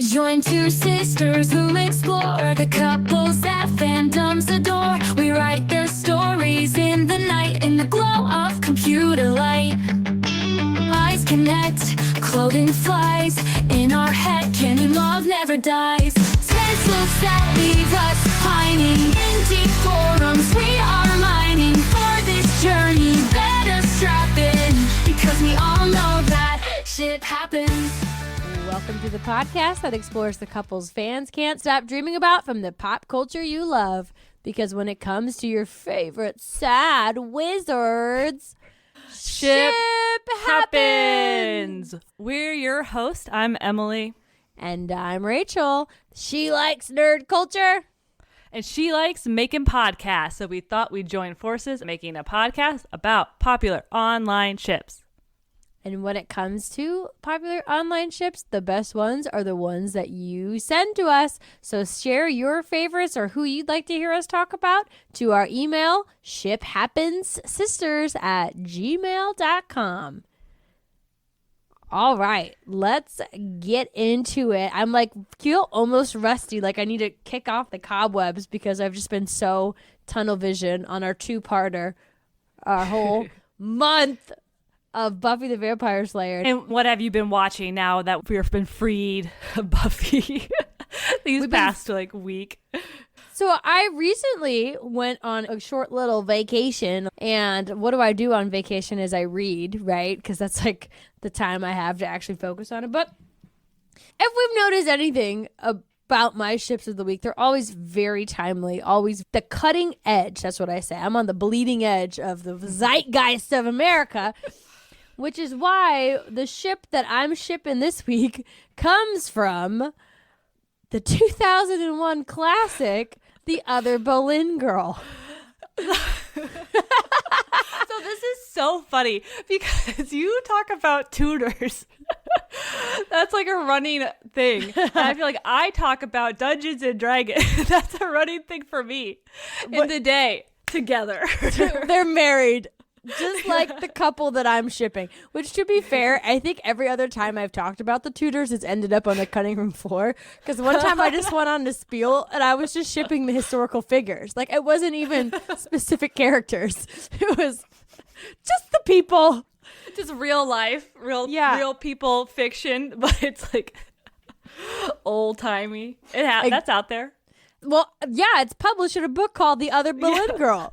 Join two sisters who explore the couples that fandoms adore. We write their stories in the night, in the glow of computer light. Eyes connect, clothing flies. In our head, canon love never dies. Tense looks that leave us pining. In deep forums, we are mining for this journey. Better strap in, because we all know that shit happens. Welcome to the podcast that explores the couples fans can't stop dreaming about from the pop culture you love. Because when it comes to your favorite sad wizards, ship happens. We're your host. I'm Emily. And I'm Rachel. She likes nerd culture. And she likes making podcasts. So we thought we'd join forces making a podcast about popular online ships. And when it comes to popular online ships, the best ones are the ones that you send to us. So share your favorites or who you'd like to hear us talk about to our email, shiphappenssisters@gmail.com. All right, let's get into it. I'm feel almost rusty, like I need to kick off the cobwebs because I've just been so tunnel vision on our two-parter, our whole month of Buffy the Vampire Slayer. And what have you been watching now that we've been freed of Buffy these past week? So I recently went on a short little vacation, and what do I do on vacation is I read, right? Because that's the time I have to actually focus on it. But if we've noticed anything about my ships of the week, they're always very timely, always the cutting edge. That's what I say. I'm on the bleeding edge of the zeitgeist of America. Which is why the ship that I'm shipping this week comes from the 2001 classic, The Other Boleyn Girl. So this is so funny because you talk about tutors. That's like a running thing. And I feel like I talk about Dungeons and Dragons. That's a running thing for me in the day together. They're married. Just like the couple that I'm shipping, which to be fair, I think every other time I've talked about the Tudors, it's ended up on the cutting room floor. Because one time I just went on to spiel and I was just shipping the historical figures. It wasn't even specific characters. It was just the people. Just real life, real people fiction, but it's old timey. That's out there. Well, yeah, it's published in a book called The Other Boleyn Girl.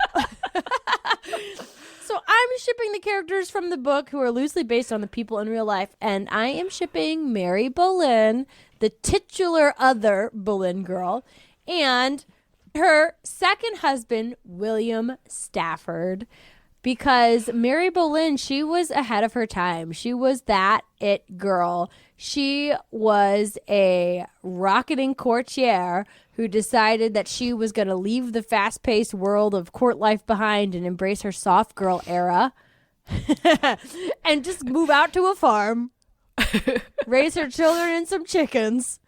So I'm shipping the characters from the book who are loosely based on the people in real life, and I am shipping Mary Boleyn, the titular Other Boleyn Girl, and her second husband, William Stafford, because Mary Boleyn, she was ahead of her time. She was that it girl. She was a rocketing courtier who decided that she was going to leave the fast-paced world of court life behind and embrace her soft girl era and just move out to a farm, raise her children and some chickens.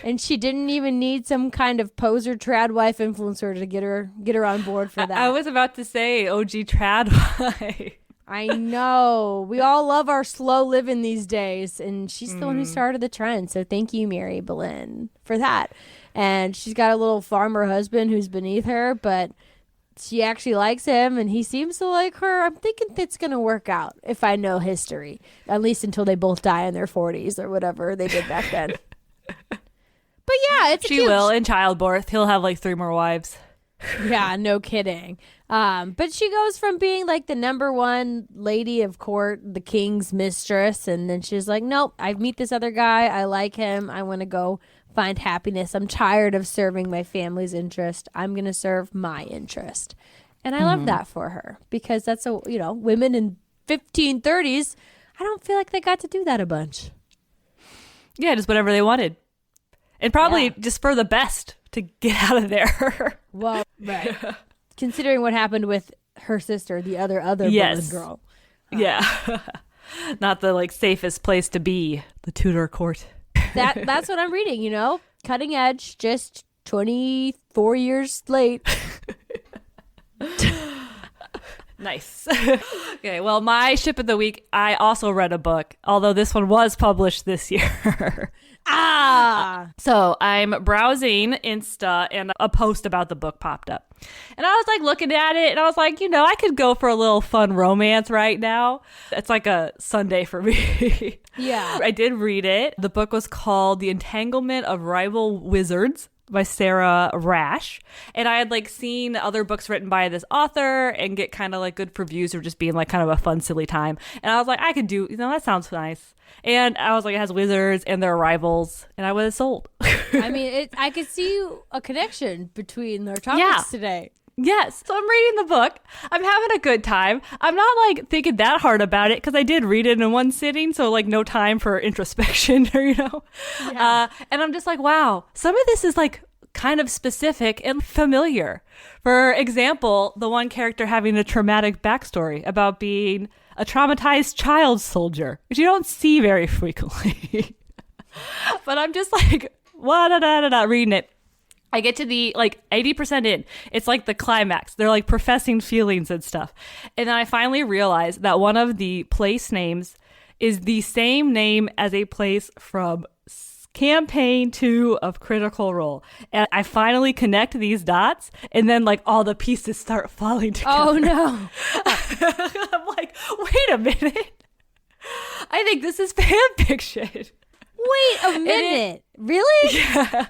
And she didn't even need some kind of poser trad wife influencer to get her on board for that. I was about to say OG trad wife. I know. We all love our slow living these days, and she's the one who started the trend. So thank you, Mary Boleyn, for that. And she's got a little farmer husband who's beneath her, but she actually likes him, and he seems to like her. I'm thinking it's going to work out if I know history, at least until they both die in their 40s or whatever they did back then. But yeah, she will in childbirth. He'll have 3 more wives. Yeah, no kidding. But she goes from being the number one lady of court, the king's mistress, and then she's like, nope, I meet this other guy. I like him. I want to go find happiness. I'm tired of serving my family's interest. I'm going to serve my interest. And I love that for her because that's women in 1530s, I don't feel like they got to do that a bunch. Yeah, just whatever they wanted. And probably just for the best to get out of there. Well, right. Considering what happened with her sister, the other Boleyn girl. Yeah. Not the safest place to be, the Tudor court. That's what I'm reading, cutting edge, just 24 years late. Nice. Okay, well, my ship of the week, I also read a book, although this one was published this year. So I'm browsing Insta and a post about the book popped up. And I was like looking at it and I was like, I could go for a little fun romance right now. It's like a Sunday for me. Yeah. I did read it. The book was called The Entanglement of Rival Wizards by Sarah Rash. And I had like seen other books written by this author and get kind of like good reviews or just being like kind of a fun, silly time. And I was like, I could do, that sounds nice. And I was like, it has wizards and their rivals, and I was sold. I mean, I could see a connection between our topics today. Yes. So I'm reading the book. I'm having a good time. I'm not like thinking that hard about it because I did read it in one sitting. So like no time for introspection or, Yeah. And I'm just like, wow, some of this is like kind of specific and familiar. For example, the one character having a traumatic backstory about being a traumatized child soldier, which you don't see very frequently. But I'm just like, reading it. I get to the like 80% in. It's like the climax. They're like professing feelings and stuff. And then I finally realized that one of the place names is the same name as a place from campaign 2 of Critical Role. And I finally connect these dots and then like all the pieces start falling together. Oh no. I'm like, wait a minute. I think this is fan fiction. Wait a minute. Really? Yeah.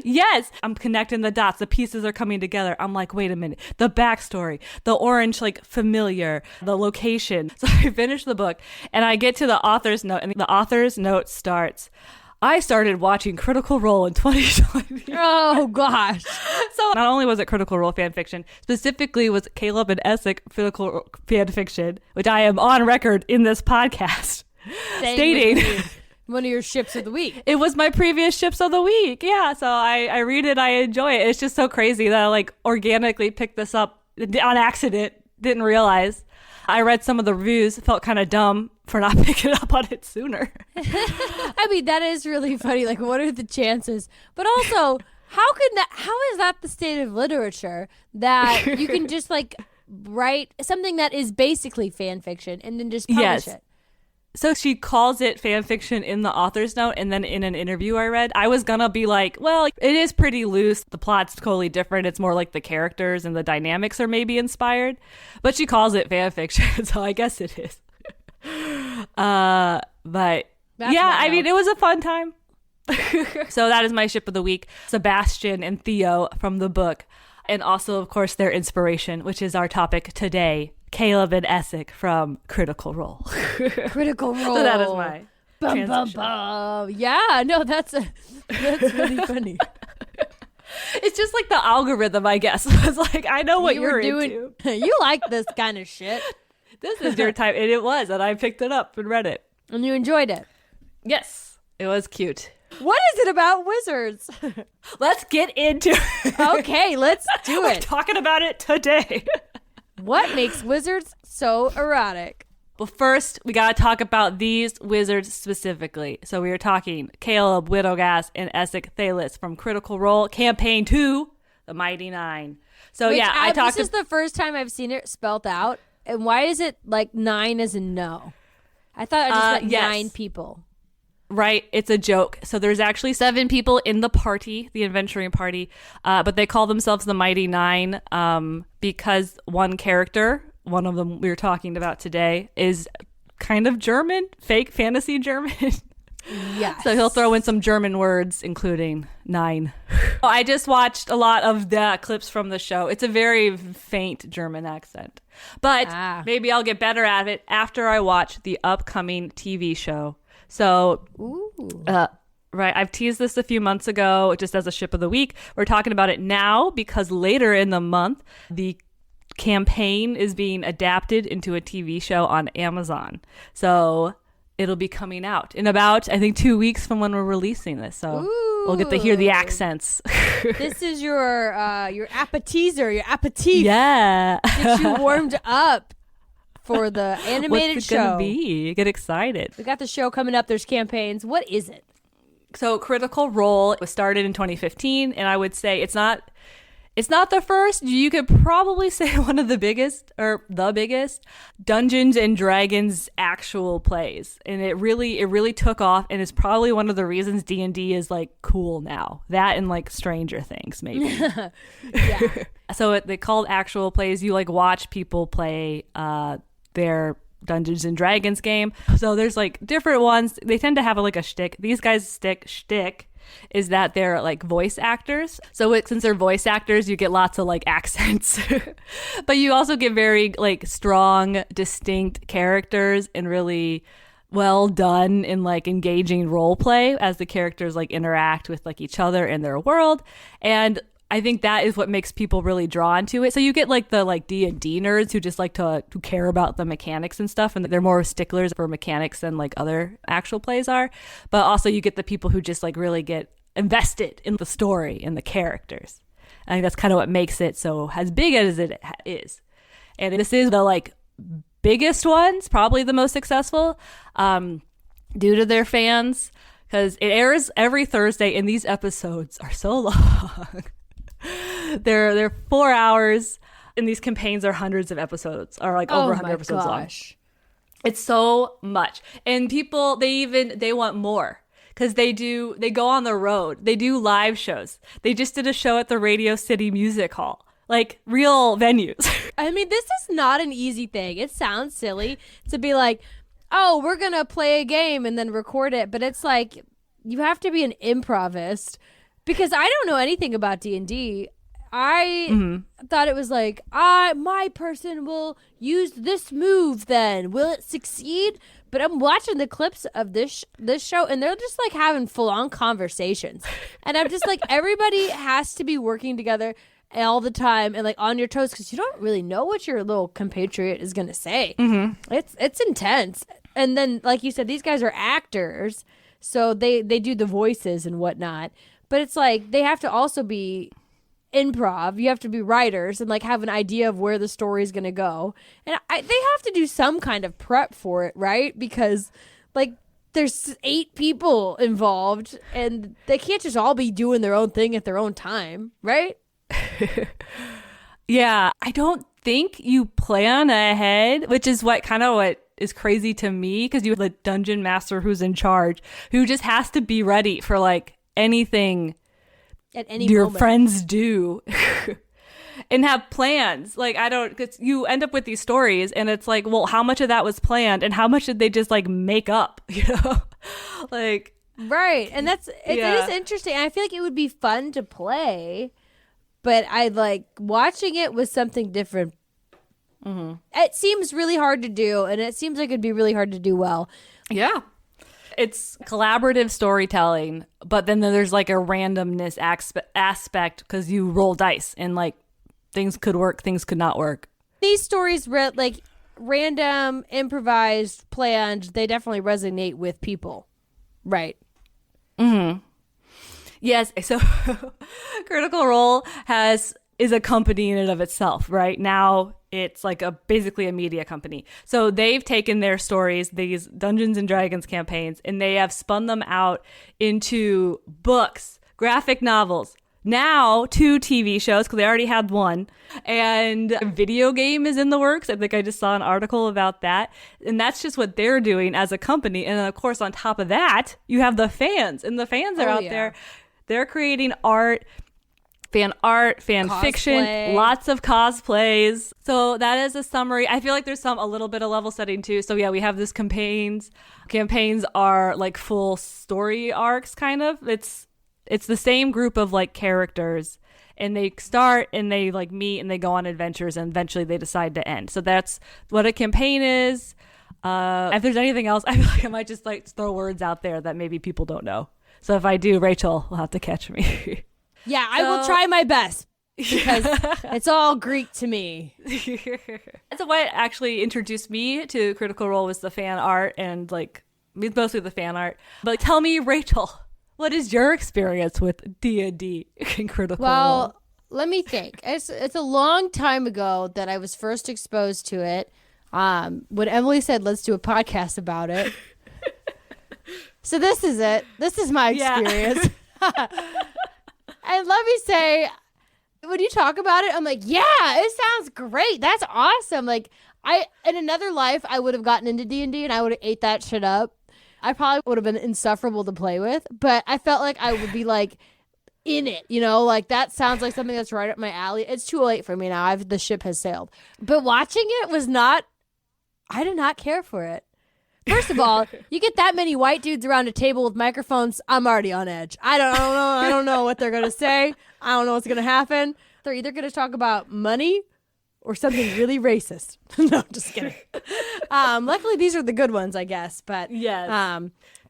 Yes, I'm connecting the dots. The pieces are coming together. I'm like, wait a minute. The backstory, the orange, like familiar, the location. So I finish the book and I get to the author's note, and the author's note starts, I started watching Critical Role in 2020. Oh gosh. So not only was it Critical Role fan fiction, specifically was Caleb and Essek Critical fan fiction, which I am on record in this podcast stating one of your ships of the week. it was my previous ships of the week. Yeah, so I read it, I enjoy it. It's just so crazy that I like organically picked this up on accident, didn't realize. I read some of the reviews, felt kind of dumb for not picking up on it sooner. I mean, that is really funny. Like, what are the chances? But also, how is that the state of literature that you can just like write something that is basically fan fiction and then just publish it? So she calls it fan fiction in the author's note, and then in an interview I read, I was gonna be like, well, it is pretty loose. The plot's totally different. It's more like the characters and the dynamics are maybe inspired. But she calls it fan fiction, so I guess it is. But That's yeah, wild. I mean, it was a fun time. So that is my ship of the week, Sebastian and Theo from the book. And also, of course, their inspiration, which is our topic today, Caleb and Essek from Critical Role. Critical Role. So that is my Bum, bum, transition. bum. Yeah, no, that's really funny. It's just like the algorithm, I guess. It's like, I know what you're into. You like this kind of shit. This is your type. And it was. And I picked it up and read it. And you enjoyed it. Yes. It was cute. What is it about wizards? Let's get into it. Okay, let's do We're it. talking about it today. What makes wizards so erotic? Well, first, we got to talk about these wizards specifically. So we are talking Caleb Widogast and Essek Thelyss from Critical Role, Campaign 2, The Mighty Nine. So Which yeah, I talked this is the first time I've seen it spelt out. And why is it like 9 as in no? I thought I just meant yes. 9 people. Right, it's a joke. So there's actually 7 people in the party, the adventuring party, but they call themselves the Mighty Nine because one character, one of them we were talking about today, is kind of German, fake fantasy German. Yes. So he'll throw in some German words, including 9. I just watched a lot of the clips from the show. It's a very faint German accent. But maybe I'll get better at it after I watch the upcoming TV show. So, right, I've teased this a few months ago just as a ship of the week. We're talking about it now because later in the month, the campaign is being adapted into a TV show on Amazon. So it'll be coming out in about, I think, 2 weeks from when we're releasing this. So we'll get to hear the accents. This is your appetizer, your aperitif. Yeah. Get you warmed up for the animated What's it show. gonna be? Get excited. We got the show coming up. There's campaigns. What is it? So Critical Role was started in 2015, and I would say it's not It's not the first. You could probably say one of the biggest, or the biggest, Dungeons and Dragons actual plays, and it really took off, and it's probably one of the reasons D&D is like cool now. That and like Stranger Things, maybe. Yeah. So they called actual plays. You like watch people play their Dungeons and Dragons game. So there's like different ones. They tend to have like a shtick. These guys' shtick is that they're like voice actors. So since they're voice actors, you get lots of like accents, but you also get very like strong, distinct characters and really well done in like engaging role play as the characters like interact with like each other in their world. And I think that is what makes people really drawn to it. So you get like the like D&D nerds who just like to care about the mechanics and stuff, and they're more sticklers for mechanics than like other actual plays are. But also you get the people who just like really get invested in the story and the characters. I think that's kind of what makes it so as big as it is. And this is the like biggest ones, probably the most successful, due to their fans, because it airs every Thursday, and these episodes are so long. They're 4 hours, and these campaigns are hundreds of episodes, or like over 100 episodes long. It's so much, and people they want more because they go on the road, they do live shows. They just did a show at the Radio City Music Hall, like real venues. I mean, this is not an easy thing. It sounds silly to be like, oh, we're gonna play a game and then record it, but it's like you have to be an improvist. Because I don't know anything about D&D. I thought it was like, my person will use this move then. Will it succeed? But I'm watching the clips of this show, and they're just like having full-on conversations. And I'm just like, everybody has to be working together all the time and like on your toes because you don't really know what your little compatriot is going to say. Mm-hmm. It's intense. And then, like you said, these guys are actors, so they do the voices and whatnot. But it's like they have to also be improv. You have to be writers and like have an idea of where the story is going to go. And they have to do some kind of prep for it, right? Because like there's 8 people involved and they can't just all be doing their own thing at their own time, right? Yeah, I don't think you plan ahead, which is what is crazy to me, because you have the dungeon master who's in charge, who just has to be ready for like anything at any your moment. Friends do and have plans. Like, because you end up with these stories and it's like, well, how much of that was planned and how much did they just like make up, like, right. And it is interesting. I feel like it would be fun to play, but I like watching it was something different. Mm-hmm. It seems really hard to do, and it seems like it'd be really hard to do well. Yeah. It's collaborative storytelling, but then there's like a randomness aspect because you roll dice and like things could work, things could not work. These stories, like random, improvised, planned, they definitely resonate with people. Right. Mm-hmm. Yes. So Critical Role is a company in and of itself. Right now, it's like basically a media company. So they've taken their stories, these Dungeons and Dragons campaigns, and they have spun them out into books, graphic novels, now 2 TV shows, because they already had 1, and a video game is in the works. I think I just saw an article about that. And that's just what they're doing as a company. And then, of course, on top of that, you have the fans, and the fans are out there. They're creating art, fan cosplay. Fiction, lots of cosplays. So that is a summary. I feel like there's a little bit of level setting too. So yeah, we have this campaigns. Campaigns are like full story arcs, kind of. It's the same group of like characters, and they start and they like meet and they go on adventures, and eventually they decide to end. So that's what a campaign is. If there's anything else, I feel like I might just like throw words out there that maybe people don't know. So if I do, Rachel will have to catch me. Yeah, I will try my best because it's all Greek to me. So what actually introduced me to Critical Role was the fan art, and like mostly the fan art. But tell me, Rachel, what is your experience with D&D and Critical Role? Well, let me think. It's a long time ago that I was first exposed to it. When Emily said, let's do a podcast about it. So this is it. This is my experience. And let me say, When you talk about it, I'm like, yeah, it sounds great. That's awesome. Like, in another life, I would have gotten into D&D and I would have ate that shit up. I probably would have been insufferable to play with, but I felt like I would be like in it, like that sounds like something that's right up my alley. It's too late for me now. The ship has sailed. But watching it was not, I did not care for it. First of all, you get that many white dudes around a table with microphones, I'm already on edge. I don't know what they're going to say. I don't know what's going to happen. They're either going to talk about money or something really racist. No, just kidding. Luckily, these are the good ones, I guess. But yes.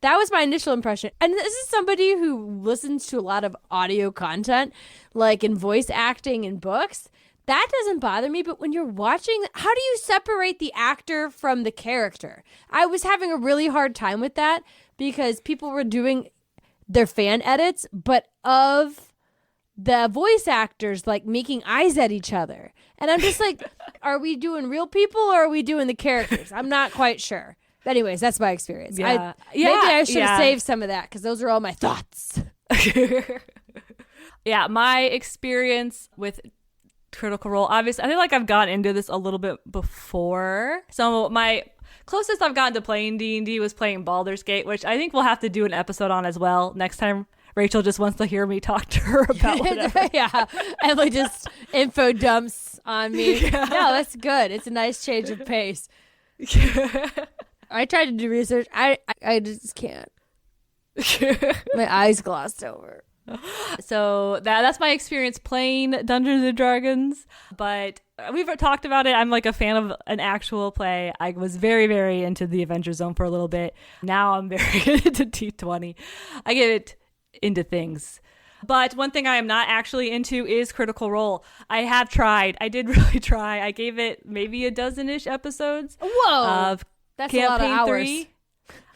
That was my initial impression. And this is somebody who listens to a lot of audio content, like in voice acting in books. That doesn't bother me, but when you're watching, how do you separate the actor from the character? I was having a really hard time with that because people were doing their fan edits, but of the voice actors, like making eyes at each other. And I'm just like, are we doing real people or are we doing the characters? I'm not quite sure. But anyways, that's my experience. Yeah. Maybe I should have saved some of that because those are all my thoughts. Yeah, my experience with Critical Role, obviously, I feel like I've gotten into this a little bit before. So my closest I've gotten to playing D&D was playing Baldur's Gate, which I think we'll have to do an episode on as well next time. Rachel just wants to hear me talk to her about whatever. Yeah, Emily just info dumps on me. Yeah. No, that's good. It's a nice change of pace. I tried to do research. I just can't. My eyes glossed over. So that's my experience playing Dungeons and Dragons, but we've talked about it. I'm like a fan of an actual play. I was very, very into the Adventure Zone for a little bit. Now I'm very into T20. I get into things. But one thing I am not actually into is Critical Role. I have tried. I did really try. I gave it maybe a dozen-ish episodes. Whoa. Of that's Campaign a lot of hours. 3.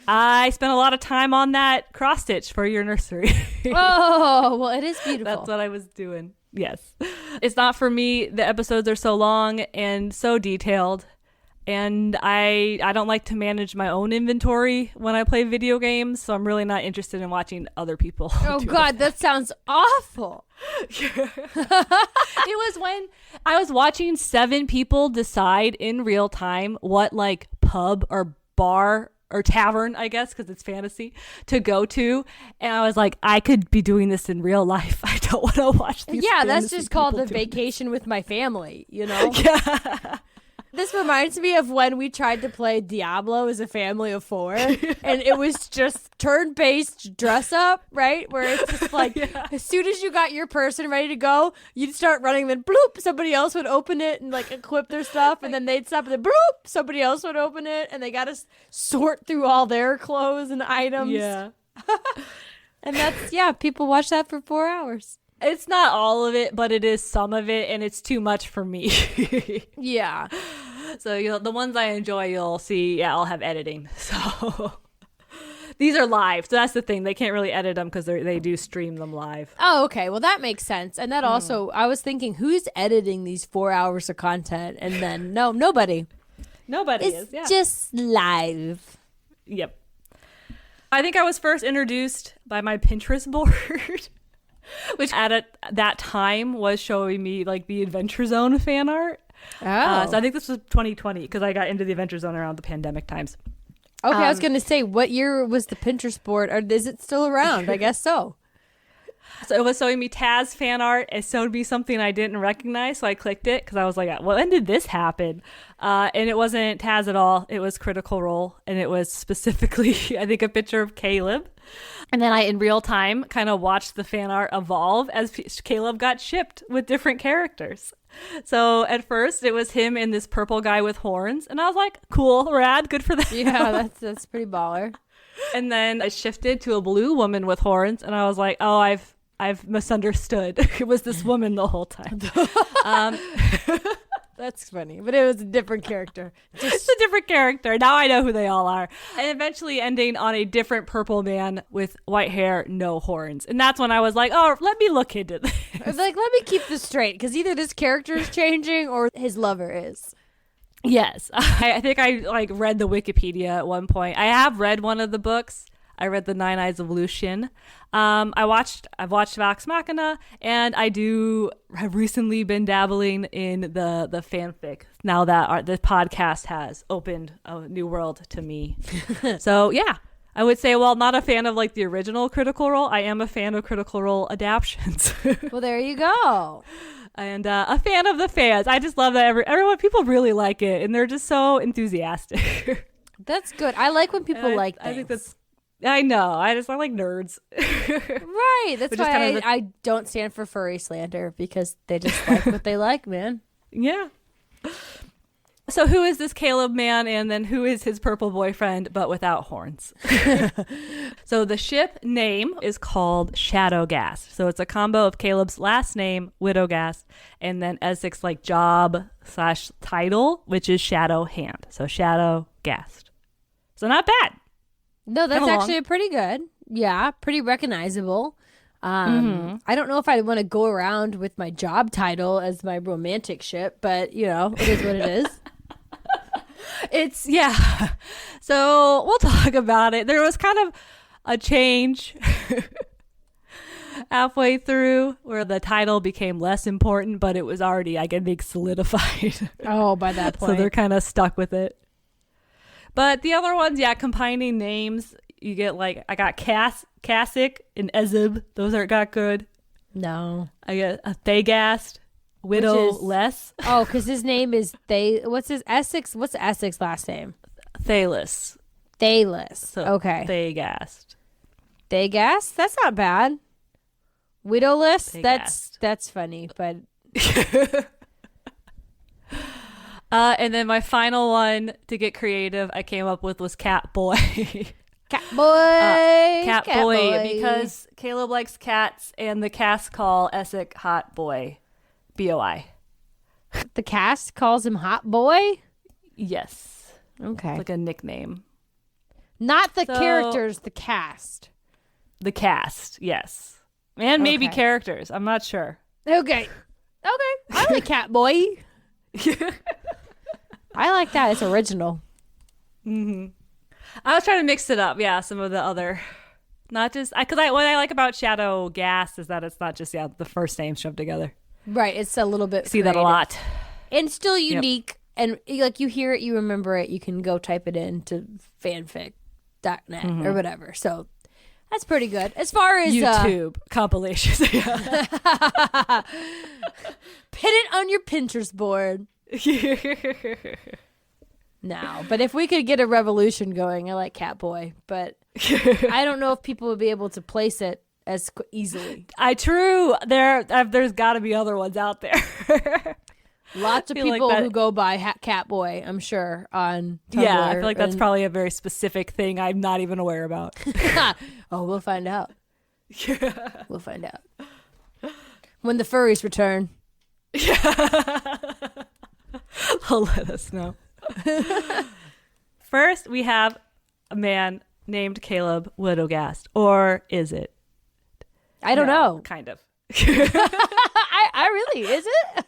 I spent a lot of time on that cross stitch for your nursery. Oh, well, it is beautiful. That's what I was doing. Yes. It's not for me. The episodes are so long and so detailed. And I don't like to manage my own inventory when I play video games. So I'm really not interested in watching other people. Oh, God, that sounds awful. It was when I was watching 7 people decide in real time what like pub or bar or tavern, I guess, because it's fantasy, to go to. And I was like, I could be doing this in real life. I don't want to watch these. Yeah, that's just called a vacation with my family, Yeah. This reminds me of when we tried to play Diablo as a family of 4, and it was just turn-based dress up, right? Where it's just like, as soon as you got your person ready to go, you'd start running, then bloop, somebody else would open it and like equip their stuff, and then they'd stop, and then bloop, somebody else would open it, and they got to sort through all their clothes and items. Yeah. And that's, people watch that for 4 hours. It's not all of it, but it is some of it, and it's too much for me. Yeah. So the ones I enjoy, you'll see, I'll have editing. So these are live. So that's the thing. They can't really edit them because they do stream them live. Oh, okay. Well, that makes sense. And that also, I was thinking, who's editing these 4 hours of content? And then, no, nobody. Nobody it's is, yeah. Just live. Yep. I think I was first introduced by my Pinterest board. Which at that time was showing me like the Adventure Zone fan art. Oh. So I think this was 2020 because I got into the Adventure Zone around the pandemic times. Okay, I was going to say, what year was the Pinterest board? Or is it still around? I guess so. So it was showing me Taz fan art. It showed me something I didn't recognize. So I clicked it because I was like, well, when did this happen? And it wasn't Taz at all. It was Critical Role. And it was specifically, I think, a picture of Caleb. And then I, in real time, kind of watched the fan art evolve as Caleb got shipped with different characters. So at first, it was him and this purple guy with horns. And I was like, cool, rad, good for them. Yeah, that's pretty baller. And then I shifted to a blue woman with horns. And I was like, oh, I've misunderstood. It was this woman the whole time. That's funny, but it was a different character. It's a different character. Now I know who they all are. And eventually ending on a different purple man with white hair, no horns. And that's when I was like, oh, let me look into this. I was like, let me keep this straight, because either this character is changing or his lover is. Yes. I think I read the Wikipedia at one point. I have read one of the books. I read The Nine Eyes of Lucian. I've watched Vox Machina, and I have recently been dabbling in the fanfic now that the podcast has opened a new world to me. So yeah, I would say, well, not a fan of like the original Critical Role. I am a fan of Critical Role adaptions. Well, there you go. And a fan of the fans. I just love that people really like it, and they're just so enthusiastic. That's good. I like when people like things. I think I know. I like nerds. Right. That's why I don't stand for furry slander, because they just like what they like, man. Yeah. So who is this Caleb man, and then who is his purple boyfriend but without horns? So the ship name is called Shadowgast. So it's a combo of Caleb's last name, Widogast, and then Essek's like job/title, which is Shadow Hand. So Shadowgast. So not bad. No, that's actually pretty good. Yeah, pretty recognizable. I don't know if I want to go around with my job title as my romantic ship, but it is what it is. Yeah. So we'll talk about it. There was kind of a change halfway through where the title became less important, but it was already, I think, solidified. Oh, by that point. So they're kind of stuck with it. But the other ones, combining names, you get like, I got Essek and Ezeb. Those got good. No. I got a Thegast, Widogast. Oh, because his name is what's Essek's last name? Thelyss. Thelyss. So okay. Thegast. Thegast? That's not bad. Widowless? Thegast. That's funny, but and then my final one to get creative I came up with was Cat Boy. Cat Boy, because Caleb likes cats, and the cast call Essek Hot Boy, BOI. The cast calls him Hot Boy? Yes. Okay. Like a nickname. Not the characters, the cast. The cast, yes. And maybe characters. I'm not sure. Okay. I like Cat Boy. I like that. It's original. Mm-hmm. I was trying to mix it up. Yeah, some of the other, not just because what I like about Shadowgast is that it's not just the first name shoved together. Right, it's a little bit. See that a lot, and still unique. Yep. And like you hear it, you remember it. You can go type it into fanfic.net or whatever. So that's pretty good as far as YouTube compilations. Pin it on your Pinterest board. No, but if we could get a revolution going, I like Catboy, but I don't know if people would be able to place it as easily. There's got to be other ones out there. Lots of people who go by Catboy, I'm sure, on Tumblr. Yeah, I feel like that's probably a very specific thing I'm not even aware about. Oh, we'll find out. We'll find out. When the furries return. Yeah. They'll let us know. First, we have a man named Caleb Widogast. Or is it? I don't know. Kind of. I really, is it?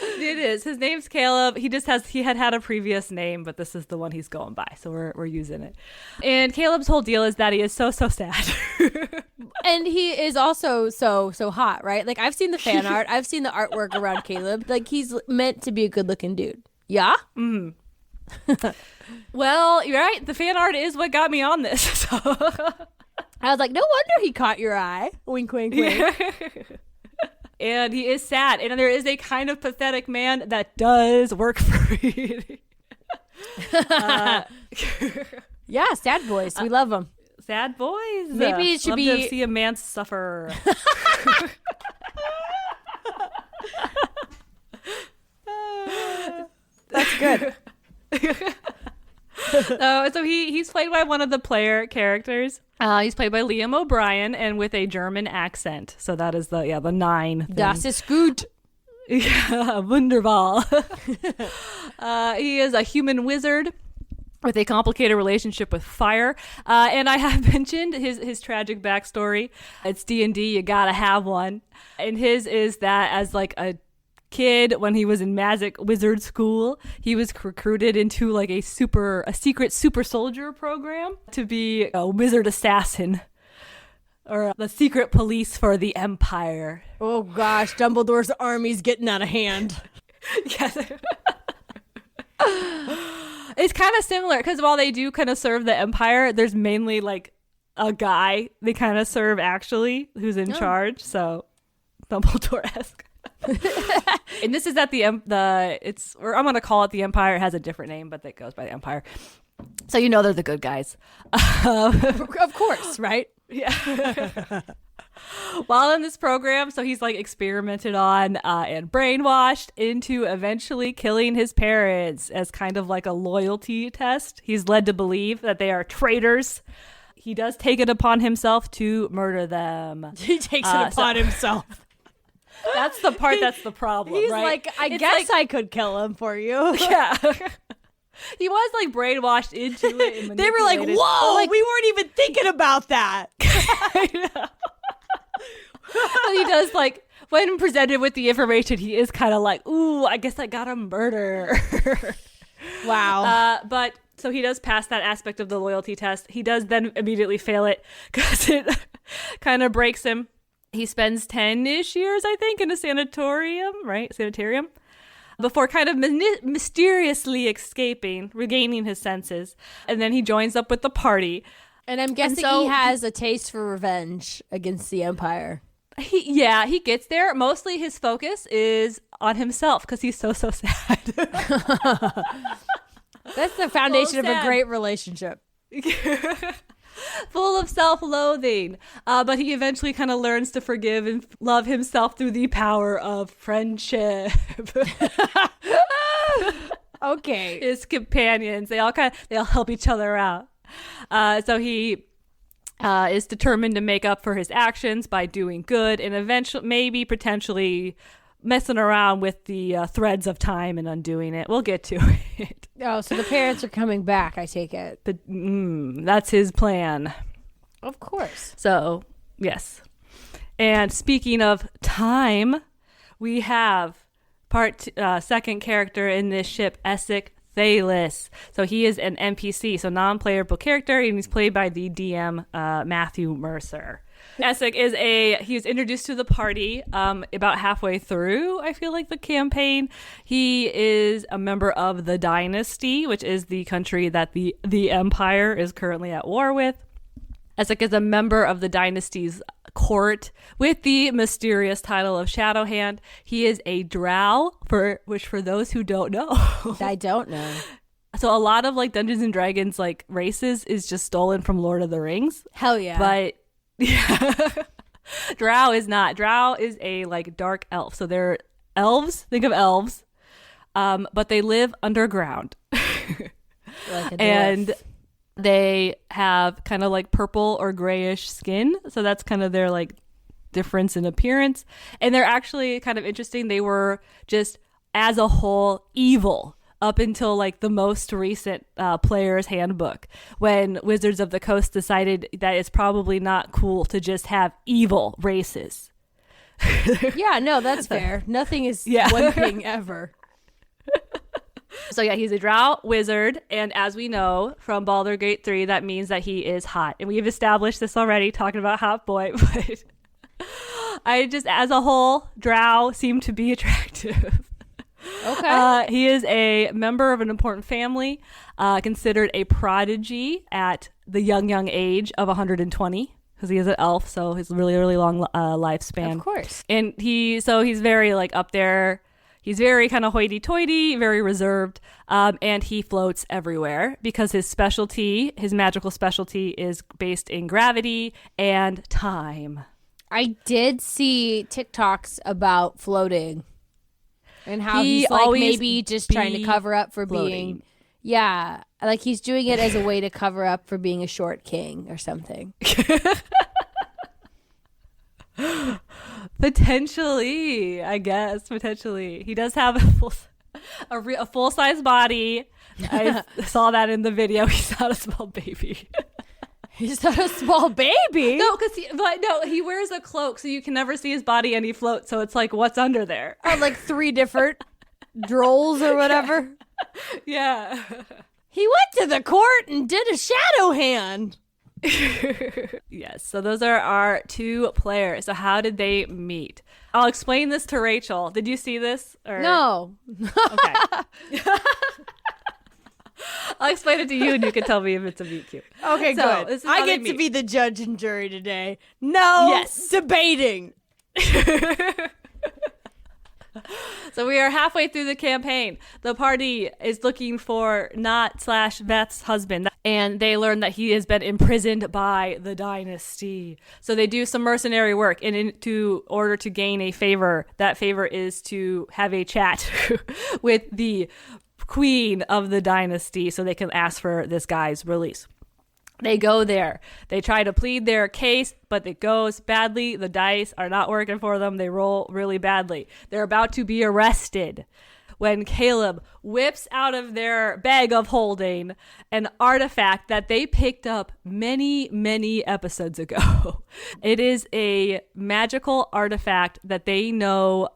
It is. His name's Caleb. He had a previous name, but this is the one he's going by, so we're using it. And Caleb's whole deal is that he is so sad. And he is also so hot, right? Like, I've seen the fan art. I've seen the artwork around Caleb. Like, he's meant to be a good-looking dude. Yeah? Mm. Well, you're right. The fan art is what got me on this. So. I was like, no wonder he caught your eye. Wink, wink, wink. Yeah. And he is sad. And there is a kind of pathetic man that does work for me. Yeah, sad boys. We love them. Sad boys. Maybe it should be to see a man suffer. That's good. So he's played by one of the player characters. He's played by Liam O'Brien, and with a German accent. So that is the 9 thing. Das ist gut. Yeah, wunderbar. He is a human wizard with a complicated relationship with fire. And I have mentioned his tragic backstory. It's D&D. You gotta have one. And his is that as like a kid when he was in magic wizard school. He was recruited into like a secret super soldier program to be a wizard assassin or the secret police for the Empire. Oh gosh, Dumbledore's army's getting out of hand. Yes. It's kind of similar because while they do kind of serve the Empire, there's mainly like a guy they kind of serve actually who's in charge. So Dumbledore-esque. And this is at I'm going to call it the Empire. It has a different name, but it goes by the Empire. So you know they're the good guys. Of course, right? Yeah. While in this program, so he's like experimented on and brainwashed into eventually killing his parents as kind of like a loyalty test. He's led to believe that they are traitors. He does take it upon himself to murder them. He takes it upon himself. That's the part that's the problem. He's right? like, I guess I could kill him for you. Yeah. He was like brainwashed into it. And they were like, whoa, we weren't even thinking about that. I know. But he does like, when presented with the information, he is kind of like, ooh, I guess I gotta murder. Wow. But so he does pass that aspect of the loyalty test. He does then immediately fail it because it kind of breaks him. He spends 10-ish years, I think, in a sanitarium, before kind of mysteriously escaping, regaining his senses. And then he joins up with the party. And I'm guessing he has a taste for revenge against the Empire. He gets there. Mostly his focus is on himself because he's so sad. That's the foundation of a great relationship. Full of self-loathing. But he eventually kind of learns to forgive and love himself through the power of friendship. Okay. His companions, they all help each other out. So he is determined to make up for his actions by doing good and eventually, potentially messing around with the threads of time and undoing it. We'll get to it. Oh, so the parents are coming back, I take it. That's his plan. Of course. So, yes. And speaking of time, we have second character in this ship, Essek Thelyss. So he is an NPC, so non-playable character, and he's played by the DM Matthew Mercer. Essek he was introduced to the party about halfway through, I feel like, the campaign. He is a member of the Dynasty, which is the country that the Empire is currently at war with. Essek is a member of the Dynasty's court with the mysterious title of Shadowhand. He is a drow, which for those who don't know. I don't know. So a lot of like Dungeons and Dragons like races is just stolen from Lord of the Rings. Hell yeah. But yeah. Drow is not. Drow is a like dark elf. So they're elves. Think of elves. But they live underground. Like a dwarf. And they have kind of like purple or grayish skin. So that's kind of their like difference in appearance. And they're actually kind of interesting. They were just as a whole evil up until like the most recent player's handbook, when Wizards of the Coast decided that it's probably not cool to just have evil races. Yeah, no, that's fair. Nothing is one thing ever. So yeah, he's a drow wizard, and as we know from Baldur's Gate 3, that means that he is hot. And we've established this already, talking about hot boy, but I just, as a whole, drow seem to be attractive. Okay. He is a member of an important family, considered a prodigy at the young age of 120, because he is an elf, so he's really, really long lifespan. Of course. And he's very like up there. He's very kind of hoity-toity, very reserved, and he floats everywhere because his magical specialty is based in gravity and time. I did see TikToks about floating and how he's like always maybe just trying to cover up for floating. being, yeah, like he's doing it as a way to cover up for being a short king or something. Potentially, I guess. Potentially, he does have a full-size body. I saw that in the video. He's not a small baby. He's not a small baby. No, he wears a cloak so you can never see his body and he floats. So it's like, what's under there? Or like 3 different drolls or whatever. Yeah. He went to the court and did a shadow hand. Yes, so those are our 2 players. So how did they meet? I'll explain this to Rachel. Did you see this? Or... No. Okay. I'll explain it to you and you can tell me if it's a meet cute. Okay, So, good. this is I how they get to meet. be the judge and jury today. No Yes. debating. So we are halfway through the campaign. The party is looking for Not/Veth's husband, and they learn that he has been imprisoned by the dynasty. So they do some mercenary work, and in order to gain a favor, that favor is to have a chat with the queen of the dynasty so they can ask for this guy's release. They go there. They try to plead their case, but it goes badly. The dice are not working for them. They roll really badly. They're about to be arrested when Caleb whips out of their bag of holding an artifact that they picked up many, many episodes ago. It is a magical artifact that they know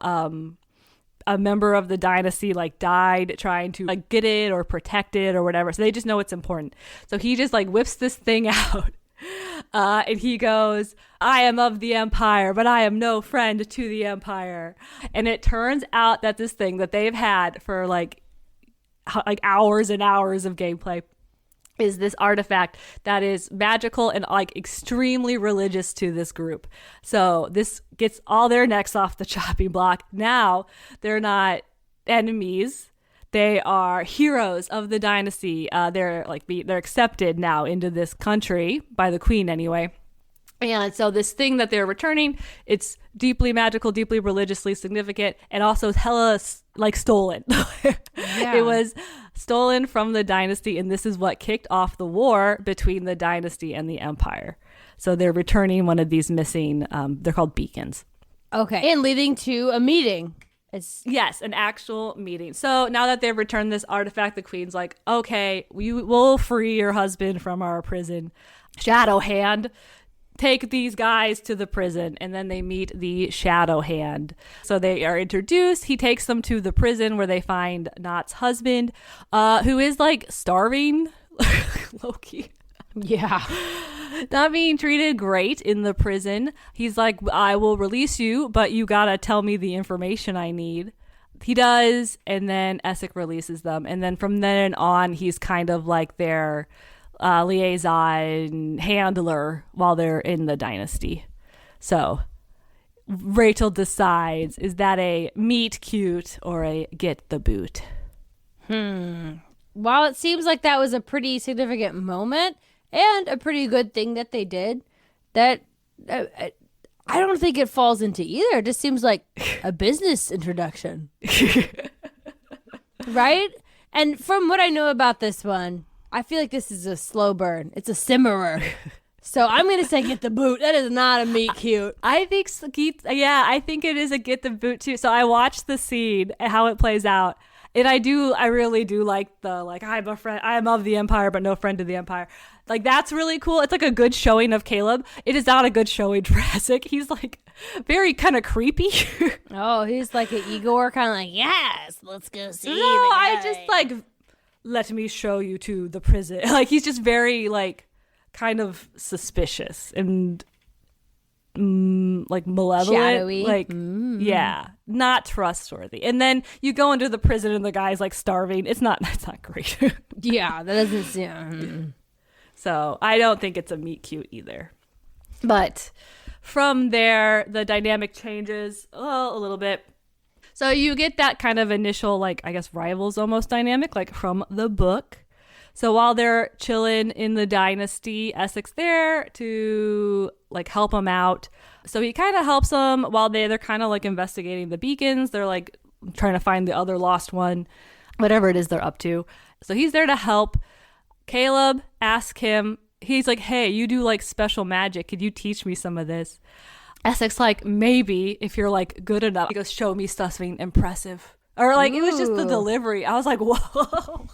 a member of the dynasty like died trying to like get it or protect it or whatever. So they just know it's important. So he just like whips this thing out and he goes, I am of the Empire, but I am no friend to the Empire. And it turns out that this thing that they've had for like hours and hours of gameplay is this artifact that is magical and like extremely religious to this group. So this gets all their necks off the chopping block. Now they're not enemies. They are heroes of the dynasty. They're accepted now into this country by the queen anyway. And so this thing that they're returning, it's deeply magical, deeply religiously significant, and also hella like stolen. Yeah. It was stolen from the dynasty, and this is what kicked off the war between the dynasty and the empire. So they're returning one of these missing, they're called beacons. Okay. And leading to a meeting. Yes, an actual meeting. So now that they've returned this artifact, the queen's like, okay, we will free your husband from our prison. Shadow Hand. Take these guys to the prison, and then they meet the Shadow Hand. So they are introduced. He takes them to the prison where they find Not's husband, who is like starving, low-key. Yeah. Not being treated great in the prison. He's like, I will release you, but you gotta tell me the information I need. He does, and then Essek releases them. And then from then on, he's kind of like their liaison handler while they're in the dynasty. So Rachel decides, is that a meet cute or a get the boot? While it seems like that was a pretty significant moment and a pretty good thing that they did, that I don't think it falls into either. It just seems like a business introduction. Right? And from what I know about this one, I feel like this is a slow burn. It's a simmerer. So I'm going to say get the boot. That is not a meet cute. I think I think it is a get the boot too. So I watched the scene and how it plays out. And I really do like the, like, I'm a friend, I am of the Empire, but no friend to the Empire. Like, that's really cool. It's like a good showing of Caleb. It is not a good showing for Essek. He's like very kind of creepy. Oh, he's like an Igor, kind of like, yes, let's go see No, the guy. I just like, let me show you to the prison. Like, he's just very like kind of suspicious and like malevolent, shadowy, like yeah, not trustworthy. And then you go into the prison and the guy's like starving. It's not great. Yeah, that doesn't seem. So I don't think it's a meet cute either. But from there, the dynamic changes a little bit. So you get that kind of initial, like, I guess rivals almost dynamic, like from the book. So while they're chilling in the dynasty, Essek's there to like help them out. So he kind of helps them while they're kind of like investigating the beacons. They're like trying to find the other lost one, whatever it is they're up to. So he's there to help. Caleb asks him, he's like, hey, you do like special magic. Could you teach me some of this? Essek's like, maybe if you're like good enough. He goes, show me something impressive. Or like, It was just the Ooh. delivery. I was like, whoa.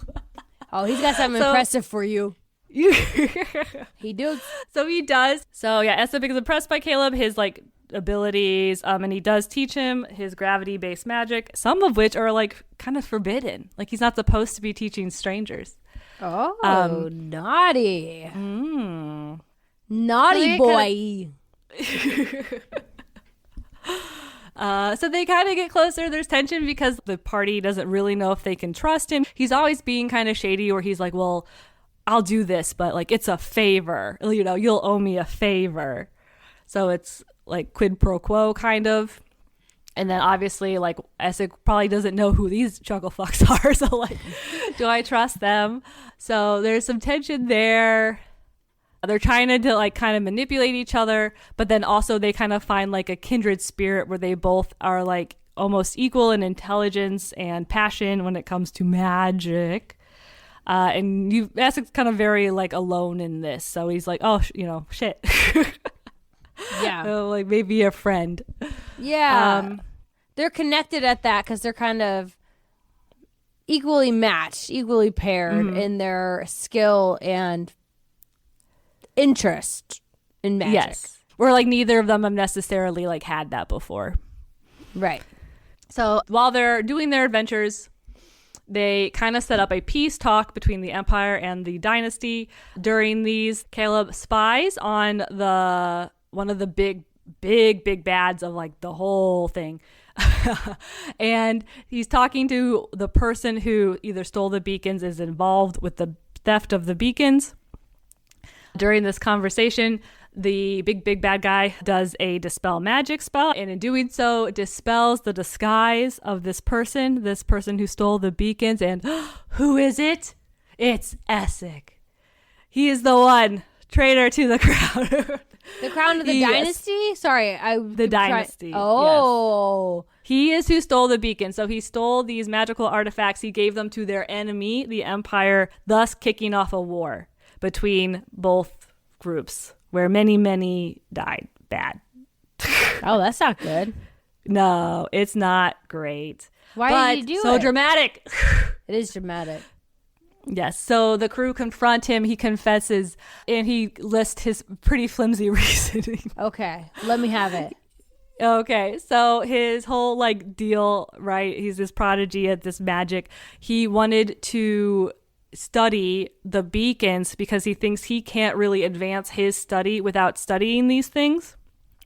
Oh, he's got something impressive for you. He does. So he does. So yeah, Essek is impressed by Caleb, his like abilities, and he does teach him his gravity-based magic, some of which are like kind of forbidden. Like he's not supposed to be teaching strangers. Oh, naughty. Mm. Naughty boy. So they kind of get closer. There's tension because the party doesn't really know if they can trust him. He's always being kind of shady, where he's like, well, I'll do this, but like it's a favor. You know, you'll owe me a favor. So it's like quid pro quo kind of. And then obviously like Essek probably doesn't know who these chuckle fucks are. So like, do I trust them? So there's some tension there. They're trying to like kind of manipulate each other, but then also they kind of find like a kindred spirit where they both are like almost equal in intelligence and passion when it comes to magic. And Essek's kind of very like alone in this. So he's like, oh, shit. Yeah. Like maybe a friend. Yeah. They're connected at that because they're kind of equally matched, equally paired in their skill and interest in magic. Yes. Where like neither of them have necessarily like had that before. Right. So while they're doing their adventures, they kind of set up a peace talk between the Empire and the Dynasty. During these, Caleb spies on one of the big bads of like the whole thing. And he's talking to the person who either stole the beacons, is involved with the theft of the beacons. During this conversation, the big bad guy does a dispel magic spell, and in doing so dispels the disguise of this person who stole the beacons. And who is it? It's Essek. He is the one, traitor to the crown. The crown of the dynasty? Sorry, the dynasty. Oh. Yes. He is who stole the beacon. So he stole these magical artifacts. He gave them to their enemy, the Empire, thus kicking off a war between both groups where many died. Bad. Oh, that's not good. No, it's not great. Why did he do it? So dramatic. It is dramatic. Yes. So the crew confront him. He confesses, and he lists his pretty flimsy reasoning. Okay, let me have it. Okay, so his whole like deal, right? He's this prodigy at this magic. He wanted to study the beacons because he thinks he can't really advance his study without studying these things,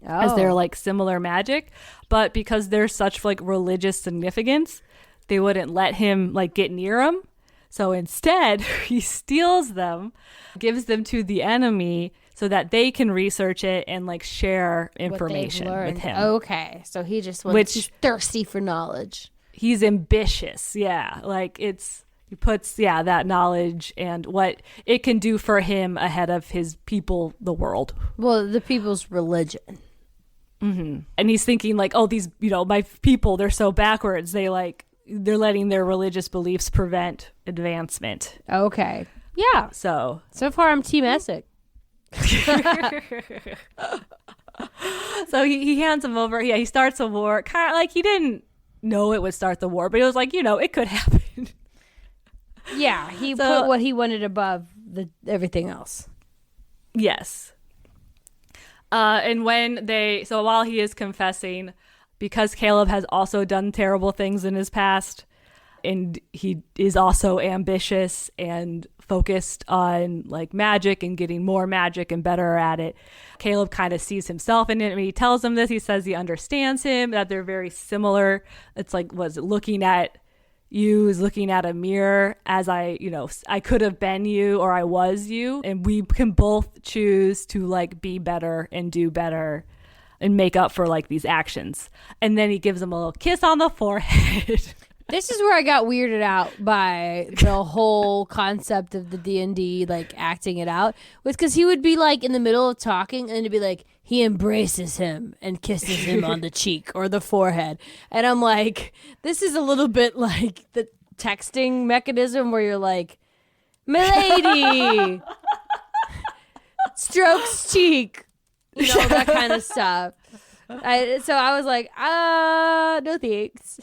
as they're like similar magic. But because there's such like religious significance, they wouldn't let him like get near them. So instead, he steals them, gives them to the enemy so that they can research it and like share information with him. Okay, so he just he's thirsty for knowledge. He's ambitious, yeah. Like he puts that knowledge and what it can do for him ahead of his people, the world. Well, the people's religion. Mm-hmm. And he's thinking like, oh, these my people, they're so backwards. They're letting their religious beliefs prevent advancement. Okay, yeah. So far, I'm Team Essek. So he hands him over. Yeah, he starts a war. Kind of like he didn't know it would start the war, but it was like, it could happen. Yeah, he put what he wanted above everything else. Yes. And while he is confessing, because Caleb has also done terrible things in his past, and he is also ambitious and focused on like magic and getting more magic and better at it, Caleb kind of sees himself in it. When he tells him this, he says he understands him, that they're very similar. It's like, looking at you is looking at a mirror, as I could have been you, or I was you, and we can both choose to like be better and do better and make up for like these actions. And then he gives him a little kiss on the forehead. This is where I got weirded out by the whole concept of the D&D, like acting it out, was because he would be like in the middle of talking and it'd be like, he embraces him and kisses him on the cheek or the forehead. And I'm like, this is a little bit like the texting mechanism where you're like, milady, strokes cheek, that kind of stuff. So I was like, no thanks.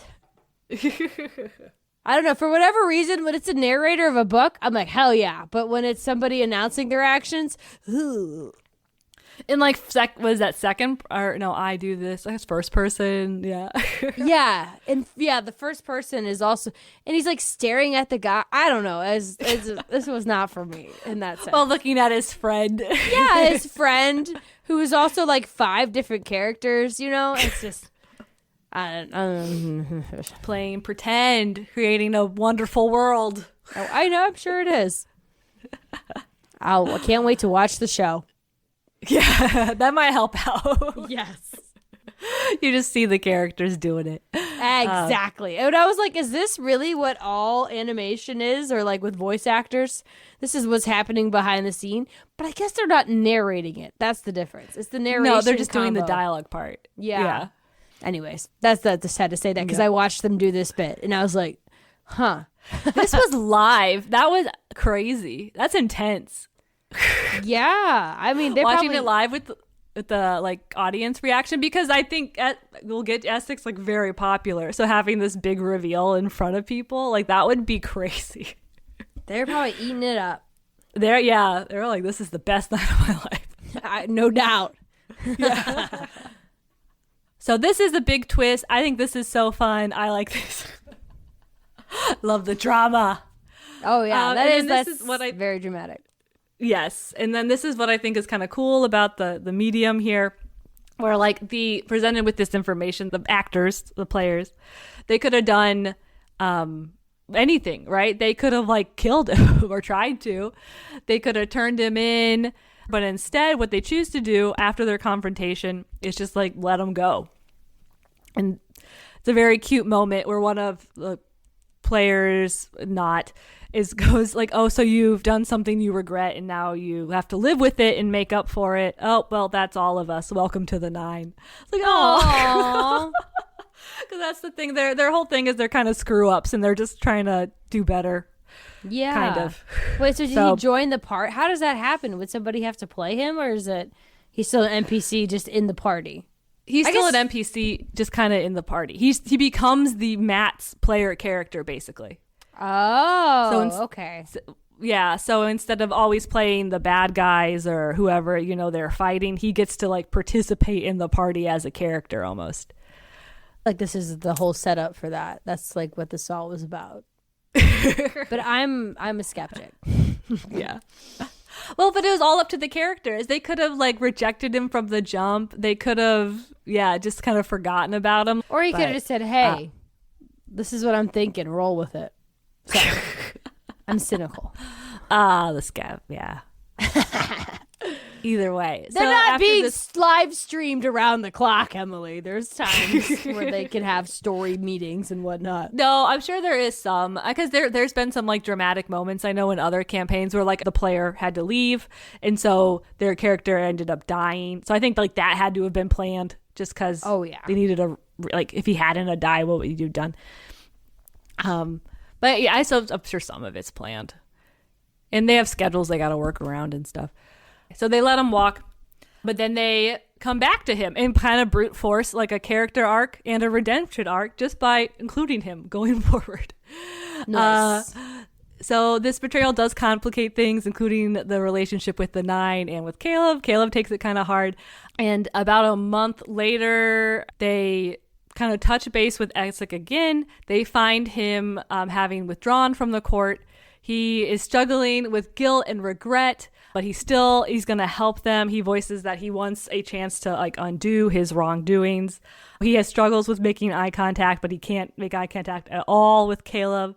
I don't know, for whatever reason, when it's a narrator of a book, I'm like, hell yeah. But when it's somebody announcing their actions, ooh. In like was that second or no? I do this. Like it's first person. Yeah. Yeah, and yeah, the first person is also, and he's like staring at the guy. I don't know. This was not for me in that sense. While looking at his friend. Yeah, his friend who is also like 5 different characters. You know, it's just I don't Playing pretend, creating a wonderful world. Oh, I know. I'm sure it is. I can't wait to watch the show. Yeah, that might help out. Yes. You just see the characters doing it. Exactly. And I was like, is this really what all animation is? Or like with voice actors? This is what's happening behind the scene. But I guess they're not narrating it. That's the difference. It's the narration. No, they're just doing the combo. dialogue part. Yeah. Anyways, just had to say that because I watched them do this bit. And I was like, huh. This was live. That was crazy. That's intense. Yeah. I mean, they're watching probably... it live with the like audience reaction, because I think we'll get Essek's like very popular, so having this big reveal in front of people, like that would be crazy. They're probably eating it up. They're like, this is the best night of my life. No doubt. Yeah. So this is a big twist. I think this is so fun. I like this. Love the drama. Oh yeah, this is what very dramatic. Yes, and then this is what I think is kind of cool about the medium here, where like presented with this information, the actors, the players, they could have done anything, right? They could have like killed him or tried to. They could have turned him in, but instead what they choose to do after their confrontation is just like let him go. And it's a very cute moment where one of the players goes like, oh, so you've done something you regret and now you have to live with it and make up for it. Oh, well, that's all of us. Welcome to the 9. It's like, oh, because that's the thing. Their whole thing is they're kind of screw ups and they're just trying to do better. Yeah, kind of. Wait, so did he join the part? How does that happen? Would somebody have to play him, or is it he's still an NPC just in the party? He's still an NPC, just kind of in the party. He becomes the Matt's player character, basically. Oh, okay. Yeah, so instead of always playing the bad guys or whoever, they're fighting, he gets to like participate in the party as a character almost. Like this is the whole setup for that. That's like what this all was about. But I'm a skeptic. Yeah. Well, but it was all up to the characters. They could have like rejected him from the jump. They could have, just kind of forgotten about him. Or he could have just said, hey, this is what I'm thinking. Roll with it. So, I'm cynical. The scav, yeah. Either way. They're not being live streamed around the clock, Emily. There's times where they can have story meetings and whatnot. No, I'm sure there is some. Because there's been some like dramatic moments, I know, in other campaigns where like the player had to leave. And so their character ended up dying. So I think like that had to have been planned just because they needed like if he hadn't died, what would you have done? But yeah, I'm sure some of it's planned. And they have schedules they got to work around and stuff. So they let him walk, but then they come back to him and kind of brute force like a character arc and a redemption arc just by including him going forward. Nice. So this betrayal does complicate things, including the relationship with the 9 and with Caleb. Caleb takes it kind of hard. And about a month later, they kind of touch base with Essek again. They find him having withdrawn from the court. He is struggling with guilt and regret, but he's going to help them. He voices that he wants a chance to like undo his wrongdoings. He has struggles with making eye contact, but he can't make eye contact at all with Caleb.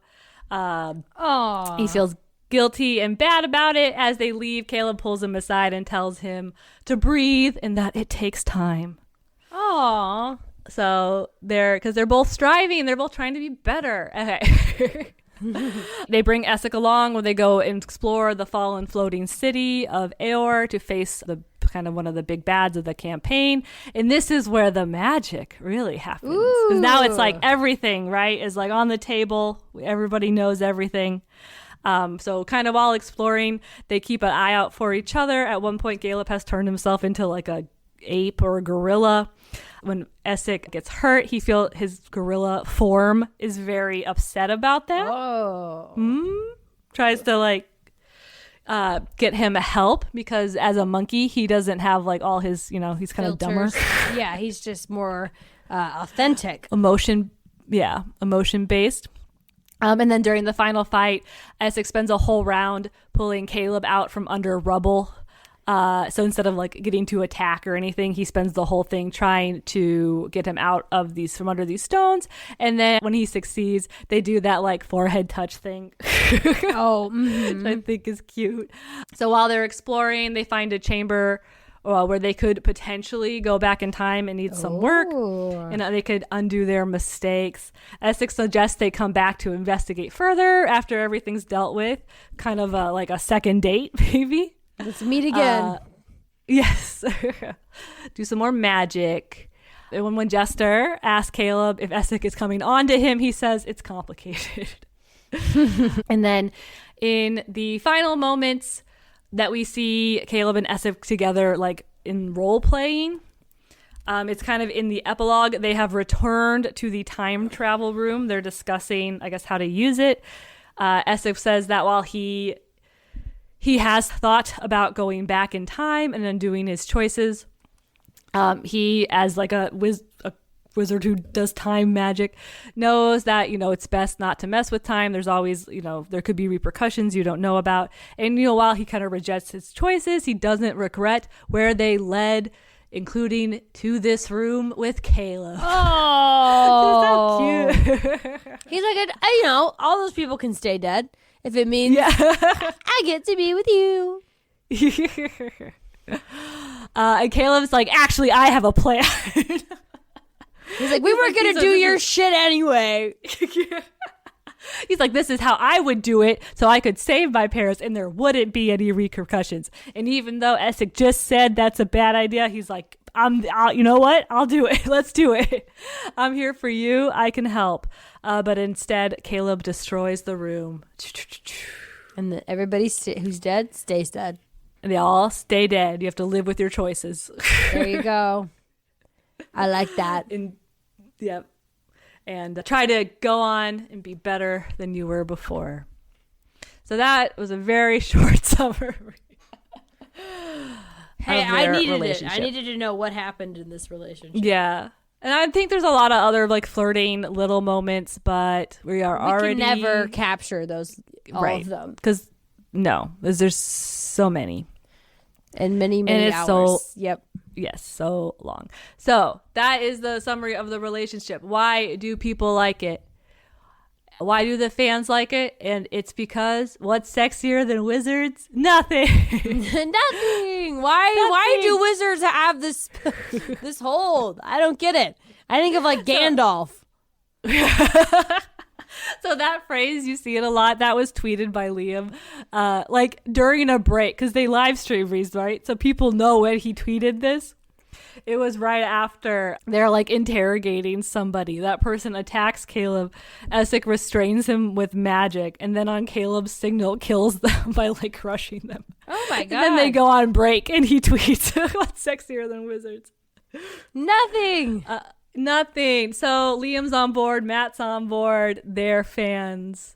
He feels guilty and bad about it. As they leave, Caleb pulls him aside and tells him to breathe and that it takes time. Aww. So because they're both striving, they're both trying to be better. Okay. They bring Essek along when they go and explore the fallen floating city of Eor to face the kind of one of the big bads of the campaign. And this is where the magic really happens. Because now it's like everything, right, is like on the table. Everybody knows everything. So kind of while exploring, they keep an eye out for each other. At one point, Caleb has turned himself into like a ape or a gorilla. When Essek gets hurt, he feels his gorilla form is very upset about that. Oh. Tries to like get him help because as a monkey, he doesn't have like all his, he's kind of dumber. Yeah, he's just more authentic. Emotion based. And then during the final fight, Essek spends a whole round pulling Caleb out from under rubble. So instead of like getting to attack or anything, he spends the whole thing trying to get him out of from under these stones. And then when he succeeds, they do that like forehead touch thing. Oh, which I think is cute. So while they're exploring, they find a chamber where they could potentially go back in time and need some work, and they could undo their mistakes. Essek suggests they come back to investigate further after everything's dealt with, kind of like a second date, maybe. Let's meet again. Yes. Do some more magic. And when Jester asks Caleb if Essek is coming on to him, he says it's complicated. And then in the final moments that we see Caleb and Essek together, like in role playing, it's kind of in the epilogue. They have returned to the time travel room. They're discussing, I guess, how to use it. Essek says that while he has thought about going back in time and undoing his choices, he, as like a wizard who does time magic, knows that, it's best not to mess with time. There's always, there could be repercussions you don't know about. And, while he kind of rejects his choices, he doesn't regret where they led, including to this room with Caleb. Oh, so cute. He's like, all those people can stay dead if it means I get to be with you. And Caleb's like, actually, I have a plan. He's like, we were going to do your shit anyway. He's like, this is how I would do it so I could save my parents and there wouldn't be any repercussions. And even though Essek just said that's a bad idea, he's like, you know what? I'll do it. Let's do it. I'm here for you. I can help. But instead, Caleb destroys the room. And everybody who's dead stays dead. And they all stay dead. You have to live with your choices. There you go. I like that. Yep. And try to go on and be better than you were before. So that was a very short summary. Hey, I needed it. I needed to know what happened in this relationship. Yeah. And I think there's a lot of other like flirting little moments, but we can never capture those, all of them. Because there's so many. And many hours. Yep. Yes, so long. So that is the summary of the relationship. Why do people like it? Why do the fans like it? And it's because what's sexier than wizards? Nothing. Nothing. Why do wizards have this hold? I don't get it. I think of like Gandalf. So that phrase, you see it a lot. That was tweeted by Liam, like during a break, because they live stream these, right? So people know when he tweeted this. It was right after they're like interrogating somebody. That person attacks Caleb. Essek restrains him with magic, and then on Caleb's signal kills them by like crushing them. Oh my god! And then they go on break, and he tweets, "What's sexier than wizards? Nothing." Nothing. So Liam's on board. Matt's on board. They're fans.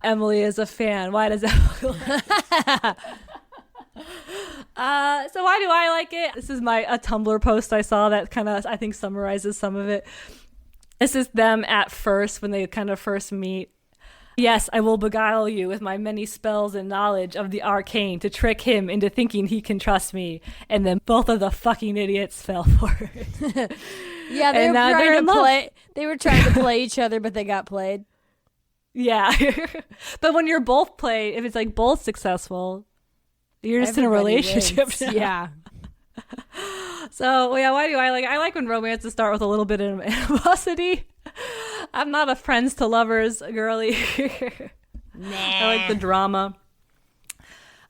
Emily is a fan. Why does Emily like it? So why do I like it? This is a Tumblr post I saw that kind of, I think, summarizes some of it. This is them at first, when they kind of first meet. Yes, I will beguile you with my many spells and knowledge of the arcane to trick him into thinking he can trust me. And then both of the fucking idiots fell for it. Yeah, they were trying to play each other, but they got played. Yeah. But when you're both played, if it's like both successful, you're just in a relationship now. Yeah. So, yeah, why do I like it? I like when romances start with a little bit of animosity. I'm not a friends to lovers girly. Nah. I like the drama.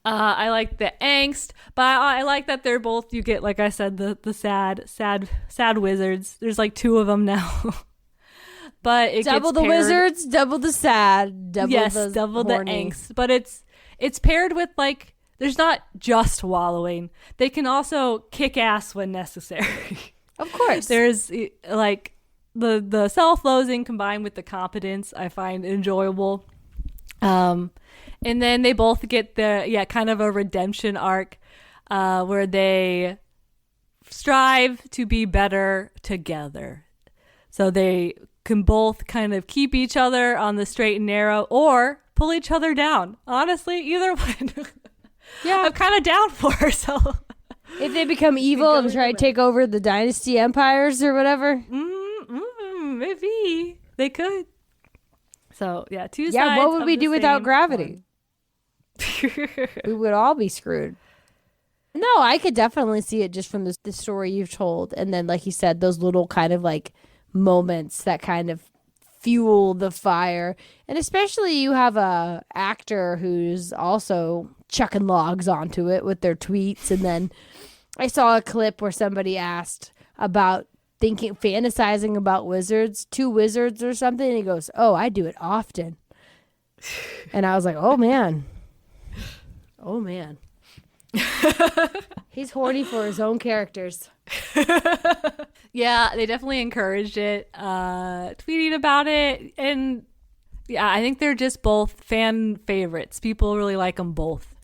I like the angst, but I like that they're both, you get, like I said, the sad wizards. There's like 2 of them now. But it double gets the wizards, double the sad, double the double horny. the angst. But it's paired with like there's not just wallowing. They can also kick ass when necessary. Of course. There's like the self-loathing combined with the competence I find enjoyable. And then they both get kind of a redemption arc where they strive to be better together. So they can both kind of keep each other on the straight and narrow or pull each other down. Honestly, either one. Yeah, I'm kind of down for. So if they become evil and try to take over the dynasty empires or whatever, maybe they could. So yeah, two sides. Yeah, what would we do without same gravity? We would all be screwed. No, I could definitely see it just from the story you've told, and then like you said, those little kind of like moments that kind of fuel the fire. And especially you have a actor who's also chucking logs onto it with their tweets. And then I saw a clip where somebody asked about fantasizing about wizards, 2 wizards or something, and he goes, "Oh, I do it often." And I was like, oh man he's horny for his own characters. Yeah, they definitely encouraged it, tweeting about it. And yeah, I think they're just both fan favorites. People really like them both.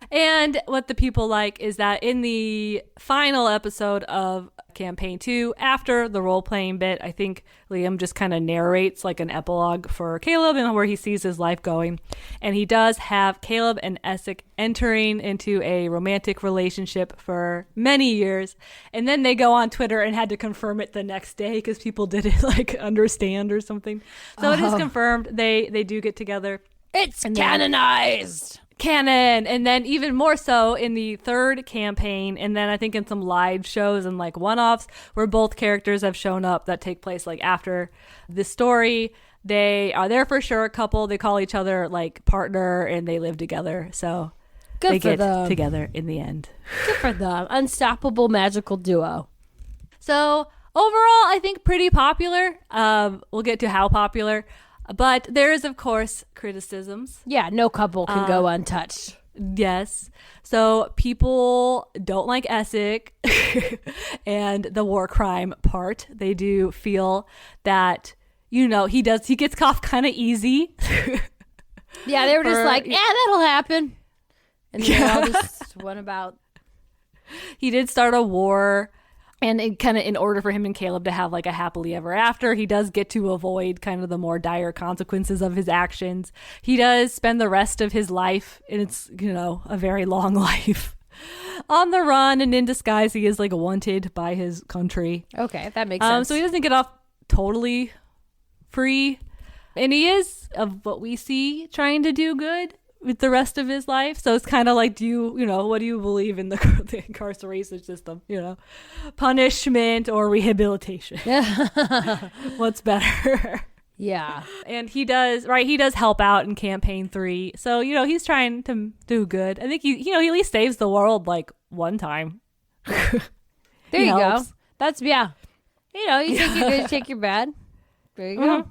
And what the people like is that in the final episode of campaign 2, after the role-playing bit, I think Liam just kind of narrates like an epilogue for Caleb and where he sees his life going. And he does have Caleb and Essek entering into a romantic relationship for many years. And then they go on Twitter and had to confirm it the next day because people didn't like understand or something. So it is confirmed they do get together. It's canonized. Canon. And then even more so in the 3rd campaign, and then I think in some live shows and like one-offs where both characters have shown up that take place like after the story. They are there for sure a couple. They call each other like partner and they live together. So they get together in the end. Good for them. Unstoppable magical duo. So overall, I think pretty popular. We'll get to how popular. But there is, of course, criticisms. Yeah, no couple can go untouched. Yes. So people don't like Essek and the war crime part. They do feel that, he gets off kind of easy. Yeah, they were just like, yeah, that'll happen. And then they all just went about. He did start a war. And in order for him and Caleb to have like a happily ever after, he does get to avoid kind of the more dire consequences of his actions. He does spend the rest of his life, and it's, a very long life, on the run and in disguise. He is like wanted by his country. Okay, that makes sense. So he doesn't get off totally free. And he is, of what we see, trying to do good with the rest of his life. So it's kind of like, what do you believe in the incarceration system? Punishment or rehabilitation? What's better? Yeah. And he does help out in campaign 3. So, he's trying to do good. I think he at least saves the world like one time. There you go. That's, yeah. You think you're good, you take your bad. There you go.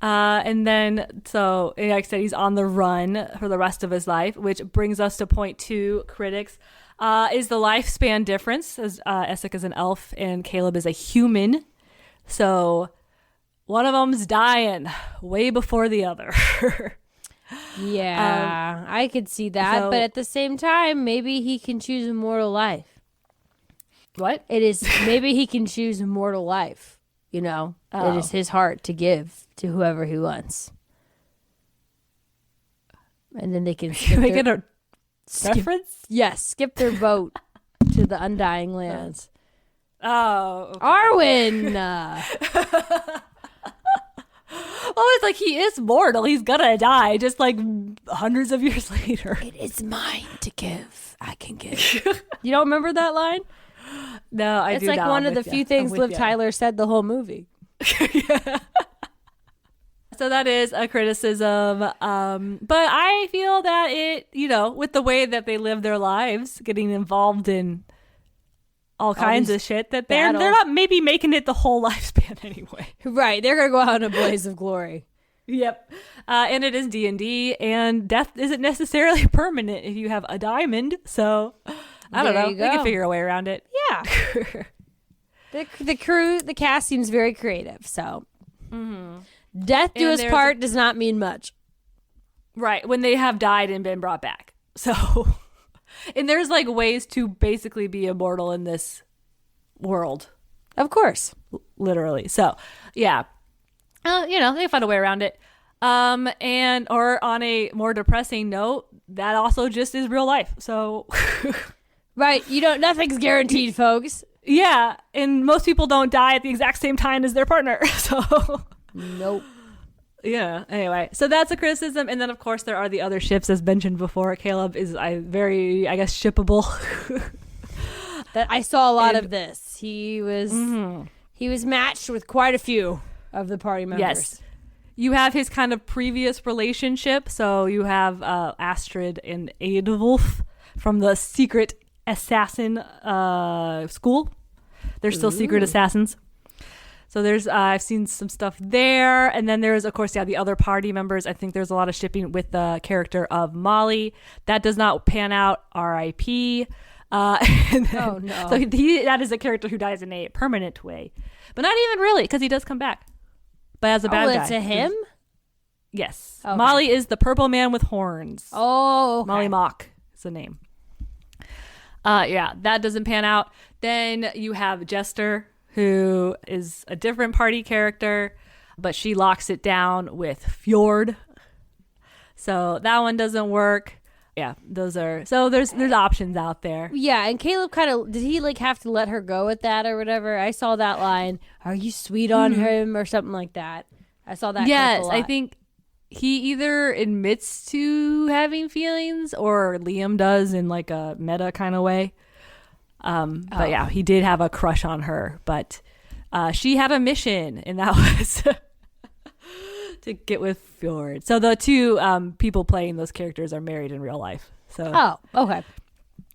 And then, so like I said, he's on the run for the rest of his life, which brings us to point 2, critics, is the lifespan difference, as Essek is an elf and Caleb is a human. So one of them's dying way before the other. Yeah, I could see that. But at the same time, maybe he can choose immortal life. What? Maybe he can choose immortal life. It is his heart to give to whoever he wants. And then they can make it a reference? Yes, skip their boat to the undying lands. Oh. Okay. Arwen! It's like he is mortal. He's gonna die just like hundreds of years later. It is mine to give. I can give. You don't remember that line? No, I do not. It's like one of the few things Liv Tyler said the whole movie. Yeah. So that is a criticism. But I feel that it, with the way that they live their lives, getting involved in all kinds of shit, that they're not maybe making it the whole lifespan anyway. Right. They're going to go out in a blaze of glory. Yep. And it is D&D, and death isn't necessarily permanent if you have a diamond. So I don't There know. you They can go. figure a way around it. Yeah. The cast seems very creative. So death do And us there's part does not mean much. Right. When they have died and been brought back. So, and there's like ways to basically be immortal in this world. Of course. Literally. So, yeah. They find a way around it. And or on a more depressing note, that also just is real life. So Right. Nothing's guaranteed, folks. yeah, and most people don't die at the exact same time as their partner. So Nope. yeah. Anyway, so that's a criticism, and then of course there are the other ships, as mentioned before. Caleb is very, I guess, shippable. That I saw a lot of this. He was matched with quite a few of the party members. Yes. You have his kind of previous relationship. So you have Astrid and Adolf from the secret assassin school. They're still secret assassins. So there's I've seen some stuff there. And then there's, of course, the other party members. I think there's a lot of shipping with the character of Molly. That does not pan out. R.I.P. And then, Oh, no. So that is a character who dies in a permanent way. But not even really, because he does come back. But as a bad guy. It's a him? Yes. Okay. Molly is the purple man with horns. Oh, okay. Molly Mock is the name. Yeah, that doesn't pan out. Then you have Jester, who is a different party character, but she locks it down with Fjord. So that one doesn't work. Yeah, those are, so there's options out there. Yeah, and Caleb did he have to let her go with that or whatever? I saw that line, "Are you sweet on him?" or something like that. I saw that. Yes, a lot. I think he either admits to having feelings or Liam does in like a meta kind of way. But yeah, he did have a crush on her, but she had a mission, and that was to get with Fjord. So the two people playing those characters are married in real life. So Oh, okay.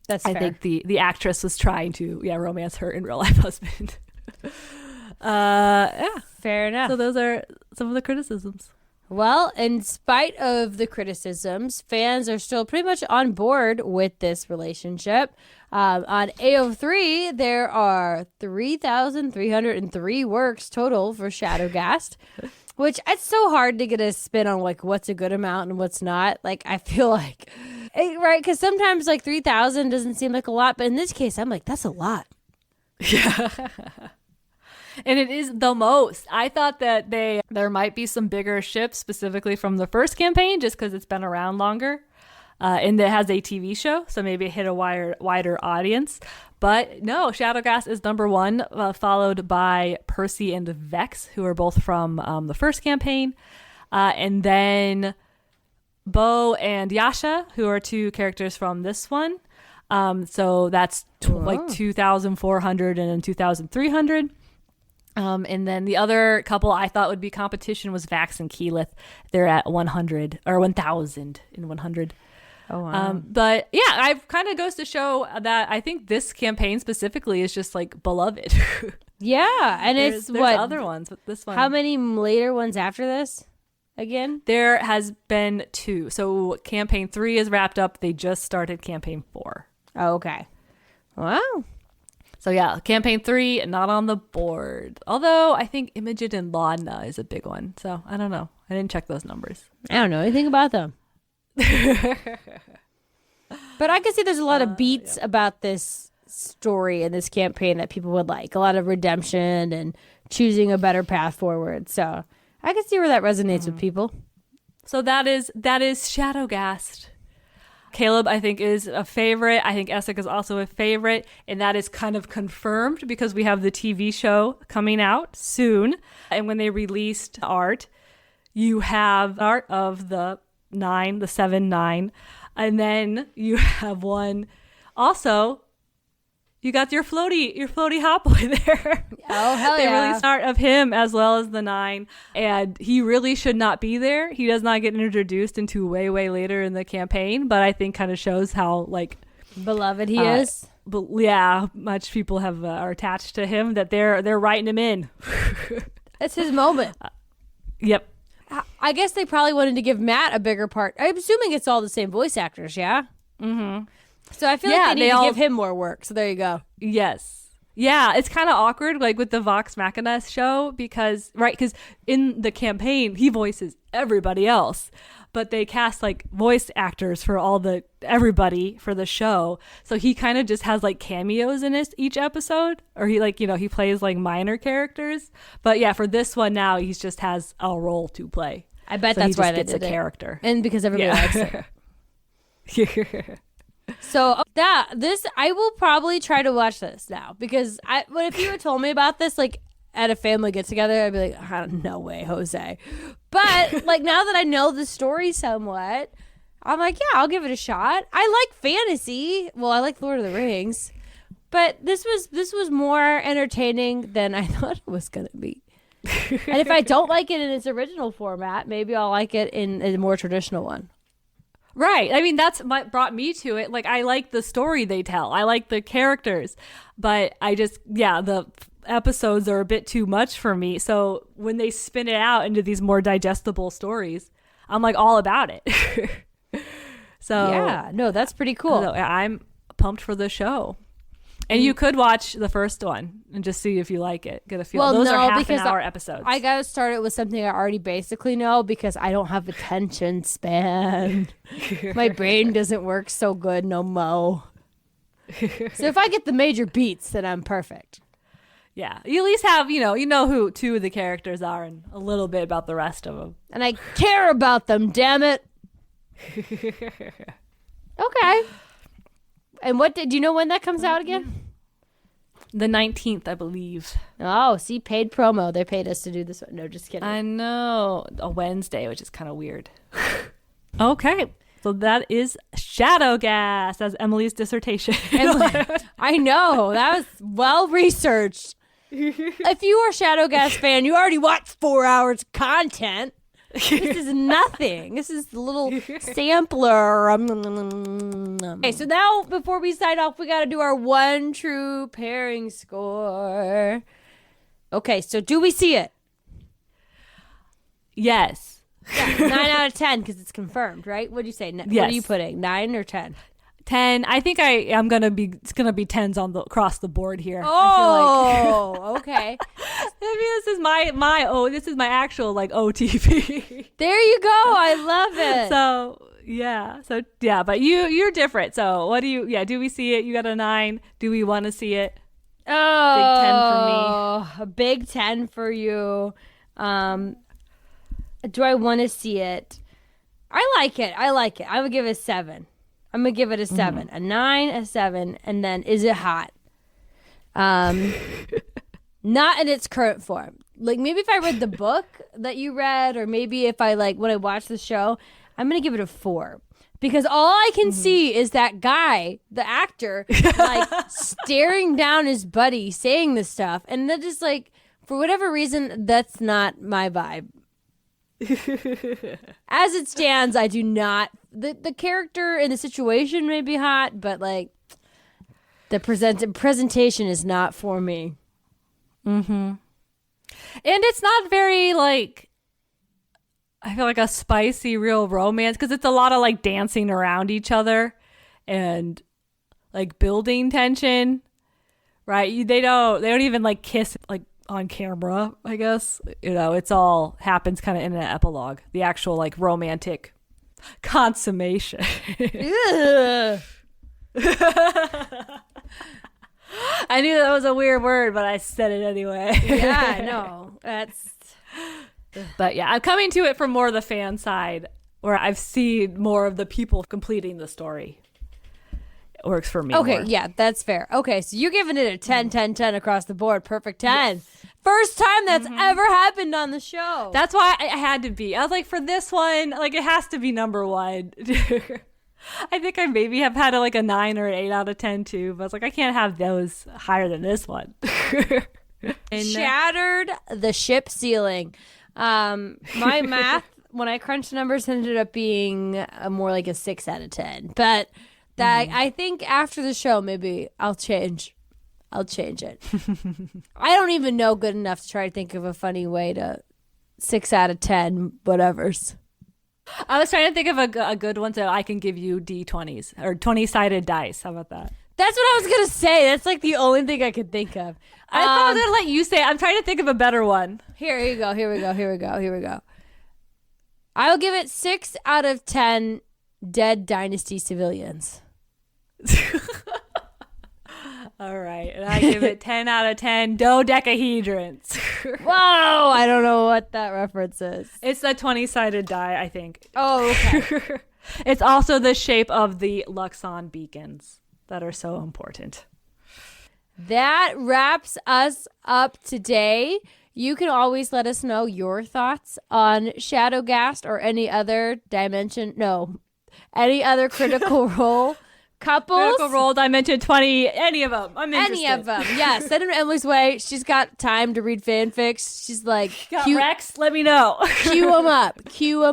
That's fair. I think the actress was trying to romance her in real life husband. Yeah. Fair enough. So those are some of the criticisms. Well, in spite of the criticisms, fans are still pretty much on board with this relationship. On AO3, there are 3,303 works total for Shadowgast, which it's so hard to get a spin on what's a good amount and what's not. I feel like, right? Because sometimes 3,000 doesn't seem like a lot, but in this case, I'm like, that's a lot. Yeah. And it is the most. I thought that there might be some bigger ships specifically from the first campaign just because it's been around longer. And it has a TV show, so maybe it hit a wider audience. But no, Shadowgast is number one, followed by Percy and Vex, who are both from the first campaign. And then Bo and Yasha, who are two characters from this one. So that's 2,400 and 2,300. And then the other couple I thought would be competition was Vax and Keyleth. They're at 100 or 1,000 in 100. Oh, wow. But yeah, I kind of goes to show that I think this campaign specifically is just beloved. Yeah, and there's what other ones, but this one. How many later ones after this? Again, There has been 2. So campaign 3 is wrapped up. They just started campaign 4. Oh, okay. Wow. So yeah, campaign 3 not on the board. Although I think Imogen and Laudna is a big one. So I don't know. I didn't check those numbers. I don't know anything about them. But I can see there's a lot of beats about this story and this campaign that people would like. A lot of redemption and choosing a better path forward. So I can see where that resonates with people. So that is Shadowgast. Caleb, I think, is a favorite. I think Essek is also a favorite. And that is kind of confirmed because we have the TV show coming out soon. And when they released art, you have art of the 7-9. And then you have one also. You got your floaty hot boy there. Oh, hell They yeah. released art of him as well as the 9, and he really should not be there. He does not get introduced until way, way later in the campaign, but I think kind of shows how Beloved he is. But yeah, much people are attached to him that they're writing him in. It's his moment. Yep. I guess they probably wanted to give Matt a bigger part. I'm assuming it's all the same voice actors, yeah? Mm-hmm. So I feel like they need to give him more work. So there you go. Yes. Yeah, it's kind of awkward, like with the Vox Machina show, because in the campaign he voices everybody else, but they cast like voice actors for everybody for the show, so he kind of just has like cameos in each episode, or he plays like minor characters. But yeah, for this one now he just has a role to play. I bet that's why they did a character, and because everybody likes it. So I will probably try to watch this now, because if you had told me about this like at a family get together, I'd be like, no way, Jose. But like now that I know the story somewhat, I'm like, yeah, I'll give it a shot. I like fantasy. Well, I like Lord of the Rings, but this was more entertaining than I thought it was gonna be. And if I don't like it in its original format, maybe I'll like it in a more traditional one. Right. I mean, that's what brought me to it. Like, I like the story they tell. I like the characters. But the episodes are a bit too much for me. So when they spin it out into these more digestible stories, I'm like all about it. So yeah, no, that's pretty cool. So I'm pumped for the show. And you could watch the first one and just see if you like it. Get a feel. Well, those are because half-an-hour episodes. I got to start it with something I already basically know, because I don't have attention span. My brain doesn't work so good no mo. So if I get the major beats, then I'm perfect. Yeah, you at least have, you know who two of the characters are and a little bit about the rest of them. And I care about them, damn it. Okay. And do you know when that comes out again? The 19th, I believe. Oh, see, paid promo. They paid us to do this one. No, just kidding. I know. A Wednesday, which is kind of weird. Okay. So that is Shadowgast as Emily's dissertation. I know. That was well researched. If you are a Shadowgast fan, you already watched 4 hours of content. This is nothing. This is a little sampler. Okay, so now before we sign off, we got to do our one true pairing score. Okay, so do we see it? Yes. Yeah, 9 out of 10 because it's confirmed, right? What do you say? Yes. What are you putting? 9 or 10? 10. I think it's gonna be 10s across the board here. Oh, okay. Maybe this is this is my actual like OTP. There you go. I love it. But you're different. So what do we see it? You got a 9. Do we want to see it? Oh, big 10 for me. A big 10 for you. Do I want to see it? I like it. I'm gonna give it a 7. I'm going to give it a 7, a 9, a 7, and then is it hot? Not in its current form. Like maybe if I read the book that you read, or maybe if I when I watch the show, I'm going to give it a 4. Because all I can see is that guy, the actor, staring down his buddy, saying this stuff. And then just for whatever reason, that's not my vibe. As it stands, I do not. The character and the situation may be hot, but the presentation is not for me. Mm-hmm. And it's not very I feel like a spicy real romance, because it's a lot of dancing around each other and building tension. Right? They don't even kiss on camera, I guess. It's all happens kind of in an epilogue. The actual romantic consummation. I knew that was a weird word, but I said it anyway. Yeah, I know. But yeah, I'm coming to it from more of the fan side, where I've seen more of the people completing the story. It works for me. Okay, more. Yeah, that's fair. Okay, so you're giving it a 10, 10, 10 across the board. Perfect 10. Yes. First time that's ever happened on the show. That's why I had to be. I was like, for this one, it has to be number 1. I think I maybe have had a 9 or an 8 out of 10 too, but I was like, I can't have those higher than this one. Shattered the ship ceiling. My math, when I crunched the numbers, ended up being more like a 6 out of 10. But that I think after the show, maybe I'll change it. I don't even know good enough to try to think of a funny way to 6 out of 10 whatevers. I was trying to think of a good one so I can give you D20s or 20-sided dice. How about that? That's what I was going to say. That's like the only thing I could think of. I thought I was going to let you say it. I'm trying to think of a better one. Here you go. Here we go. I'll give it 6 out of 10 dead Dynasty civilians. All right. And I give it 10 out of 10 dodecahedrons. Whoa. I don't know what that reference is. It's a 20-sided die, I think. Oh, okay. It's also the shape of the Luxon beacons that are so important. That wraps us up today. You can always let us know your thoughts on Shadowgast or any other any other Critical Role couples. Critical Role Dimension 20, any of them. I'm interested. Any of them. Yeah, send them Emily's way. She's got time to read fanfics. She's like, Rex, let me know. Cue them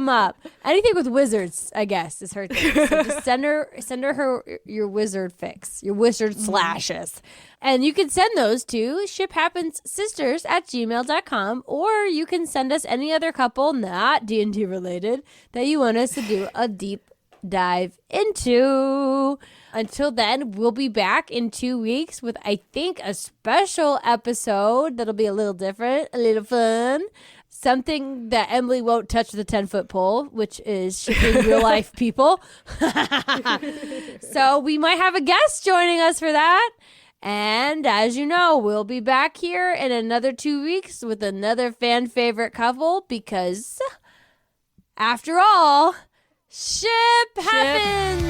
up. Anything with wizards, I guess, is her thing. So just send her your wizard fix, your wizard slashes. And you can send those to shiphappenssisters@gmail.com, or you can send us any other couple not D&D related that you want us to do a deep dive into. Until then, we'll be back in 2 weeks with, I think, a special episode that'll be a little different, a little fun. Something that Emily won't touch the 10-foot pole, which is shipping real life people. So we might have a guest joining us for that. And as you know, we'll be back here in another 2 weeks with another fan favorite couple, because after all, ship happens.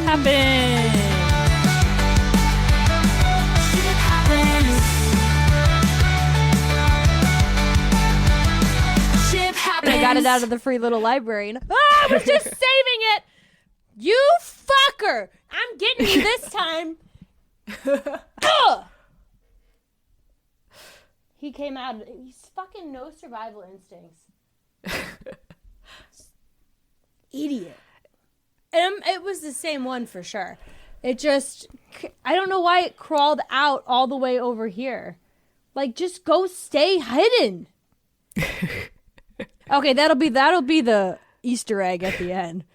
I got it out of the free little library. And I was just saving it. You fucker. I'm getting you this time. Ugh. He came out. He's fucking no survival instincts. Idiot. And it was the same one for sure. It just, I don't know why it crawled out all the way over here. Like, just go stay hidden. Okay, that'll be the Easter egg at the end.